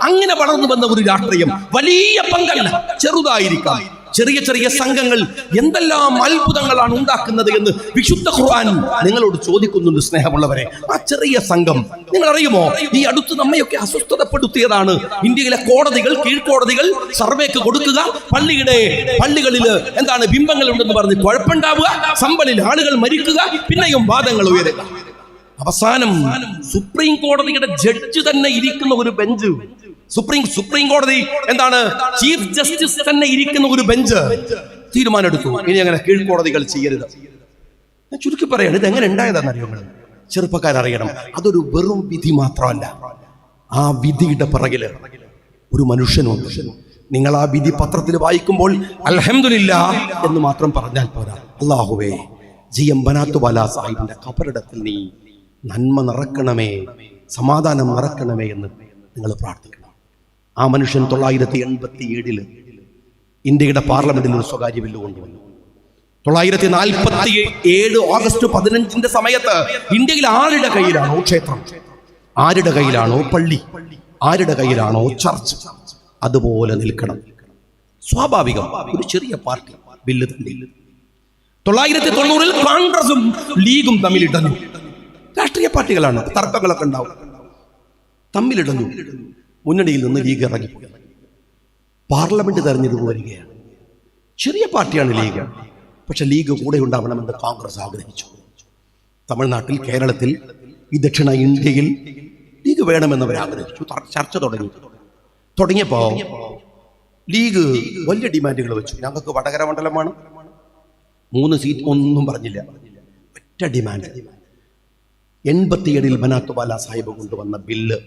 അങ്ങനെ വളർന്നു വന്ന ഒരു രാഷ്ട്രീയം വലിയ പങ്കല്ല, ചെറുതായിരിക്കാം. ചെറിയ ചെറിയ സംഘങ്ങൾ എന്തെല്ലാം അത്ഭുതങ്ങളാണ് ഉണ്ടാക്കുന്നത് എന്ന് വിശുദ്ധ ഖുർആൻ നിങ്ങളോട് ചോദിക്കുന്നുണ്ട് സ്നേഹമുള്ളവരെ. ആ ചെറിയ സംഘം നിങ്ങൾ അറിയുമോ, ഈ അടുത്ത് നമ്മയൊക്കെ അസ്വസ്ഥതപ്പെടുത്തിയതാണ് ഇന്ത്യയിലെ കോടതികൾ, കീഴ്ക്കോടതികൾ സർവേക്ക് കൊടുക്കുക, പള്ളികളിൽ എന്താണ് ബിംബങ്ങൾ ഉണ്ടെന്ന് പറഞ്ഞ് കുഴപ്പമുണ്ടാവുക, സമ്പലിൽ ആളുകൾ മരിക്കുക, പിന്നെയും വാദങ്ങൾ ഉയരുക. അവസാനം സുപ്രീം കോടതിയുടെ ജഡ്ജ് തന്നെ ഇരിക്കുന്ന ഒരു ബെഞ്ച്, സുപ്രീം കോടതി എന്താണ് ചീഫ് ജസ്റ്റിസ് തന്നെ ഇരിക്കുന്ന ഒരു ബെഞ്ച് തീരുമാനമെടുത്തു, ഇനി അങ്ങനെ കീഴ്ക്കോടതികൾ ചെയ്യരുത്. ഞാൻ ചുരുക്കി പറയാണ്, ഇത് എങ്ങനെ ഉണ്ടായതാണെന്നറിയോ? ചെറുപ്പക്കാരറിയണം, അതൊരു വെറും വിധി മാത്രമല്ല, ആ വിധിയുടെ പിറകില് ഒരു മനുഷ്യനുണ്ട്. നിങ്ങൾ ആ വിധി പത്രത്തിൽ വായിക്കുമ്പോൾ അൽഹംദുലില്ലാഹ് എന്ന് മാത്രം പറഞ്ഞാൽ പോരാ. അല്ലാഹുവേ, GM ബനാത്തുവാല സാഹിബിന്റെ ഖബറിടത്തിൽ നീ നന്മ നിറക്കണമേ, സമാധാനം നിറക്കണമേ എന്ന് നിങ്ങൾ പ്രാർത്ഥിക്കണം. ആ മനുഷ്യൻ 987 ഇന്ത്യയുടെ പാർലമെന്റിൽ ഒരു സ്വകാര്യ ബില്ല് കൊണ്ടുവന്നു. 947 ഓഗസ്റ്റ് 15 സമയത്ത് ഇന്ത്യയിൽ ആരുടെ കയ്യിലാണോ ക്ഷേത്രം, ആരുടെ കയ്യിലാണോ പള്ളി, ആരുടെ കയ്യിലാണോ ചർച്ച്, അതുപോലെ നിൽക്കണം. സ്വാഭാവികം ഒരു ചെറിയ പാർട്ടി ബില്ല് തന്നെ. 990 കോൺഗ്രസും ലീഗും തമ്മിലിടഞ്ഞു. രാഷ്ട്രീയ പാർട്ടികളാണ്, തർക്കങ്ങളൊക്കെ ഉണ്ടാവും, തമ്മിലിടഞ്ഞു. മുന്നണിയിൽ നിന്ന് ലീഗ് ഇറങ്ങിപ്പോയി. പാർലമെന്റ് തെരഞ്ഞെടുപ്പ് വരികയാണ്. ചെറിയ പാർട്ടിയാണ് ലീഗ്, പക്ഷെ ലീഗ് കൂടെ ഉണ്ടാവണമെന്ന് കോൺഗ്രസ് ആഗ്രഹിച്ചു. തമിഴ്നാട്ടിൽ, കേരളത്തിൽ, ഈ ദക്ഷിണ ഇന്ത്യയിൽ ലീഗ് വേണമെന്നവർ ആഗ്രഹിച്ചു. ചർച്ച തുടങ്ങിയപ്പോ ലീഗ് വലിയ ഡിമാൻഡുകൾ വെച്ചു. ഞങ്ങൾക്ക് വടകര മണ്ഡലമാണ്, 3 സീറ്റ്, ഒന്നും പറഞ്ഞില്ല, ഒറ്റ ഡിമാൻഡ്. 87 ബനാത്തുവാല സാഹിബ് കൊണ്ടുവന്ന ബില്ല്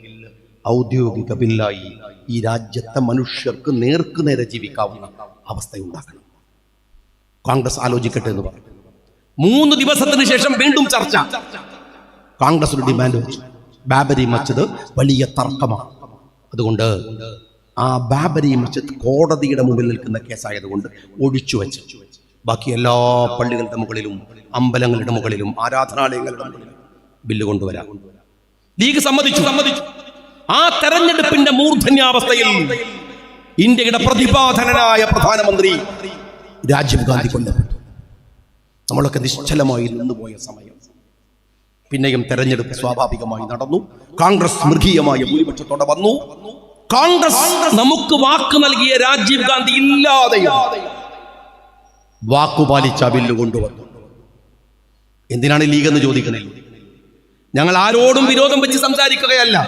ഔദ്യോഗിക ബില്ലായി ഈ രാജ്യത്തെ മനുഷ്യർക്ക് നേർക്കുനേരെ ജീവിക്കാവുന്ന അവസ്ഥയുണ്ടാക്കണം. കോൺഗ്രസ് ആലോചിക്കട്ടെ എന്ന് പറഞ്ഞു. 3 ദിവസത്തിന് ശേഷം വീണ്ടും ചർച്ച. കോൺഗ്രസ് ഒരു ഡിമാൻഡ് വെച്ചു. ബാബരി മസ്ജിദ് വലിയ തർക്കമാണ്, അതുകൊണ്ട് ആ ബാബരി മസ്ജിദ് കോടതിയുടെ മുമ്പിൽ നിൽക്കുന്ന കേസായതുകൊണ്ട് ഒഴിച്ചു വെച്ചു. ബാക്കി എല്ലാ പള്ളികളുടെ മുകളിലും, അമ്പലങ്ങളുടെ മുകളിലും, ആരാധനാലയങ്ങളുടെ മുകളിലും ബില്ല് കൊണ്ടുവരാം. ലീഗ് സമ്മതിച്ചു. ആ തെരഞ്ഞെടുപ്പിന്റെ മൂർധന്യാവസ്ഥയിൽ ഇന്ത്യയുടെ പ്രതിഭാധനനായ പ്രധാനമന്ത്രി രാജീവ് ഗാന്ധി കൊല്ലപ്പെട്ടു. നമ്മളൊക്കെ നിശ്ചലമായി നിന്നുപോയ സമയം. പിന്നെയും തെരഞ്ഞെടുപ്പ് സ്വാഭാവികമായി നടന്നു. കോൺഗ്രസ് മൃഗീയമായ ഭൂരിപക്ഷത്തോടെ വന്നു. കോൺഗ്രസ് നമുക്ക് വാക്ക് നൽകിയ രാജീവ് ഗാന്ധി ഇല്ലാതെയും വാക്കുപാലിച്ച ബില്ല് കൊണ്ടുവന്നു. എന്തിനാണ് ലീഗ് എന്ന് ചോദിക്കുന്നത്? ഞങ്ങൾ ആരോടും വിരോധം വെച്ച് സംസാരിക്കുകയല്ല.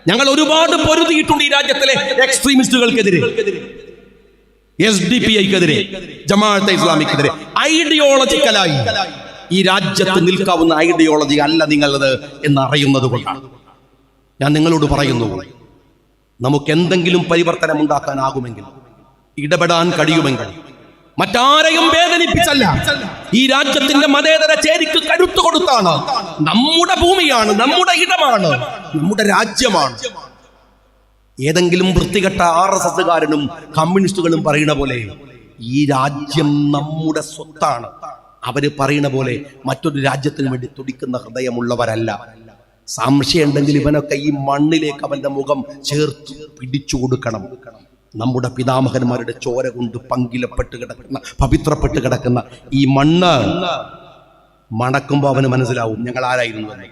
ഞങ്ങൾ ഒരുപാട് പൊരുതിയിട്ടുണ്ട് ഈ രാജ്യത്തിലെ എക്സ്ട്രീമിസ്റ്റുകൾക്കെതിരെ, SDPIക്കെതിരെ, ജമാഅത്തെ ഇസ്ലാമിക്കെതിരെ. ഐഡിയോളജിക്കലായി ഈ രാജ്യത്ത് നിൽക്കാവുന്ന ഐഡിയോളജി അല്ല നിങ്ങളത് എന്നറിയുന്നത് കൊണ്ടാണ് ഞാൻ നിങ്ങളോട് പറയുന്നു, നമുക്ക് എന്തെങ്കിലും പരിവർത്തനം ഉണ്ടാക്കാനാകുമെങ്കിൽ, ഇടപെടാൻ കഴിയുമെങ്കിൽ, മറ്റാരെയും വേദനിപ്പിച്ചല്ല, ഈ രാജ്യത്തിന്റെ മതേതര ചേരിക്ക് കരുത്തു കൊടുത്താണ്. നമ്മുടെ ഭൂമിയാണ്, നമ്മുടെ ഇടമാണ്, നമ്മുടെ രാജ്യമാണ്. ഏതെങ്കിലും വൃത്തികെട്ട RSSകാരനും കമ്മ്യൂണിസ്റ്റുകളും പറയുന്ന പോലെ ഈ രാജ്യം നമ്മുടെ സ്വത്താണ്. അവര് പറയുന്ന പോലെ മറ്റൊരു രാജ്യത്തിന് വേണ്ടി തുടിക്കുന്ന ഹൃദയമുള്ളവരല്ല. സംശയം ഉണ്ടെങ്കിൽ ഇവനൊക്കെ ഈ മണ്ണിലേക്ക് അവന്റെ മുഖം ചേർത്ത് പിടിച്ചു കൊടുക്കണം. നമ്മുടെ പിതാമഹന്മാരുടെ ചോര കൊണ്ട് പങ്കിലപ്പെട്ട് കിടക്കുന്ന, പവിത്രപ്പെട്ട് കിടക്കുന്ന ഈ മണ്ണ് മണക്കുമ്പോൾ അവന് മനസ്സിലാവും ഞങ്ങൾ ആരായിരുന്നു എന്ന്.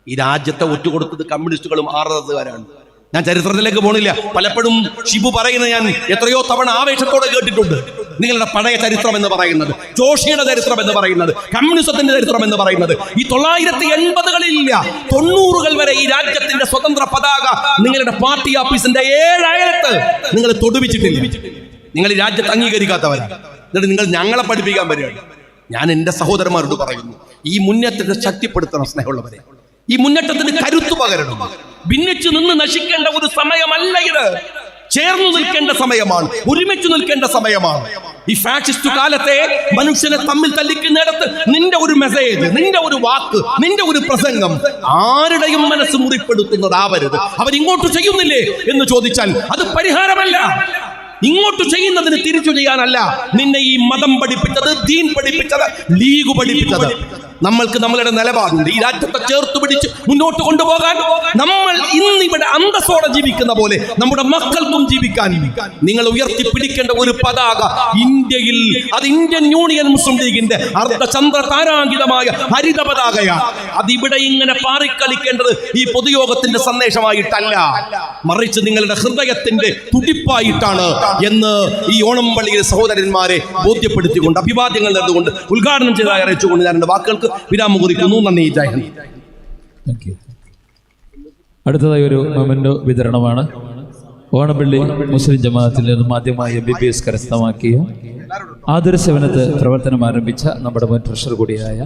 ഈ രാജ്യത്തെ ഒറ്റുകൊടുത്തത് കമ്മ്യൂണിസ്റ്റുകളും RSSകാരാണ്. ഞാൻ ചരിത്രത്തിലേക്ക് പോണില്ല. പലപ്പോഴും ഷിബു പറയുന്നത് ഞാൻ എത്രയോ തവണ ആവേശത്തോടെ കേട്ടിട്ടുണ്ട്. നിങ്ങളുടെ പഴയ ചരിത്രം എന്ന് പറയുന്നത്, ജോഷിയുടെ ചരിത്രം എന്ന് പറയുന്നത്, കമ്മ്യൂണിസത്തിന്റെ ചരിത്രം എന്ന് പറയുന്നത് ഈ 1980-കളില്ല 90-കൾ വരെ ഈ രാജ്യത്തിന്റെ സ്വതന്ത്ര പതാക നിങ്ങളുടെ പാർട്ടി ഓഫീസിന്റെ 7 അയലത്ത് നിങ്ങൾ തൊടുവിച്ചിട്ടില്ല. നിങ്ങൾ ഈ രാജ്യത്ത് അംഗീകരിക്കാത്തവരാണ്. എന്നിട്ട് നിങ്ങൾ ഞങ്ങളെ പഠിപ്പിക്കാൻ വരികയാണ്. ഞാൻ എൻ്റെ സഹോദരന്മാരോട് പറയുന്നു, ഈ മുന്നേറ്റത്തെ ശക്തിപ്പെടുത്തണം സ്നേഹമുള്ളവരെ. ഈ മുന്നേറ്റത്തിന് കരുത്തു പകരണം. ഭിന്നിച്ചു നിന്ന് നശിക്കേണ്ട ഒരു സമയമല്ല ഇത്. ചേർന്നു നിൽക്കേണ്ട സമയമാണ്, ഒരുമിച്ച് നിൽക്കേണ്ട സമയമാണ്. ഈ ഫാഷിസ്റ്റ് കാലത്തെ മനുഷ്യനെ തമ്മിൽ തല്ലിക്കുന്നിടത്ത് നിന്റെ ഒരു മെസ്സേജ്, നിന്റെ ഒരു വാക്ക്, നിന്റെ ഒരു പ്രസംഗം ആരുടെയും മനസ്സ് മുറിപ്പെടുത്തുന്നതാവരുത്. അവരിങ്ങോട്ട് ചെയ്യുന്നില്ലേ എന്ന് ചോദിച്ചാൽ അത് പരിഹാരമല്ല. ഇങ്ങോട്ട് ചെയ്യുന്നതിന് തിരിച്ചു ചെയ്യാനല്ല നിന്നെ ഈ മതം പഠിപ്പിച്ചത്, ദീൻ പഠിപ്പിച്ചത്, ലീഗ് പഠിപ്പിച്ചത്. നമ്മൾക്ക് നമ്മളുടെ നിലപാടുണ്ട്. ഈ രാജ്യത്തെ ചേർത്ത് പിടിച്ച് മുന്നോട്ട് കൊണ്ടുപോകാൻ നമ്മൾ ഇന്നിവിടെ അന്തസ്സോടെ ജീവിക്കുന്ന പോലെ നമ്മുടെ മക്കൾക്കും ജീവിക്കാൻ നിങ്ങൾ ഉയർത്തിപ്പിടിക്കേണ്ട ഒരു പതാക ഇന്ത്യയിൽ, അത് ഇന്ത്യൻ യൂണിയൻ മുസ്ലിം ലീഗിന്റെ അർദ്ധചന്ദ്ര താരാങ്കിതമായ ഹരിത പതാകയാണ്. അതിവിടെ ഇങ്ങനെ പാറിക്കളിക്കേണ്ടത് ഈ പൊതുയോഗത്തിന്റെ സന്ദേശമായിട്ടല്ല, മറിച്ച് നിങ്ങളുടെ ഹൃദയത്തിന്റെ തുടിപ്പായിട്ടാണ് എന്ന് ഈ ഓണംപള്ളിയിലെ സഹോദരന്മാരെ ബോധ്യപ്പെടുത്തിക്കൊണ്ട് അഭിവാദ്യങ്ങൾ നേർന്നുകൊണ്ട് ഉദ്ഘാടനം ചെയ്തതായി അറിയിച്ചുകൊണ്ട് ഞാൻ എൻ്റെ വാക്കുകൾക്ക് വിരാമം കുറിക്കുന്നു. നന്ദി. ജയ് ഹിന്ദ്. അടുത്തതായി ഒരു മൊമെന്റോ വിതരണമാണ്. ഓണപ്പള്ളി മുസ്ലിം ജമാഅത്തിൽ നിന്നും ആദ്യമായി MBBS കരസ്ഥമാക്കിയ ആദർശവനത്ത് പ്രവർത്തനം ആരംഭിച്ച നമ്മുടെ മുൻ ട്രഷറർ കൂടിയായ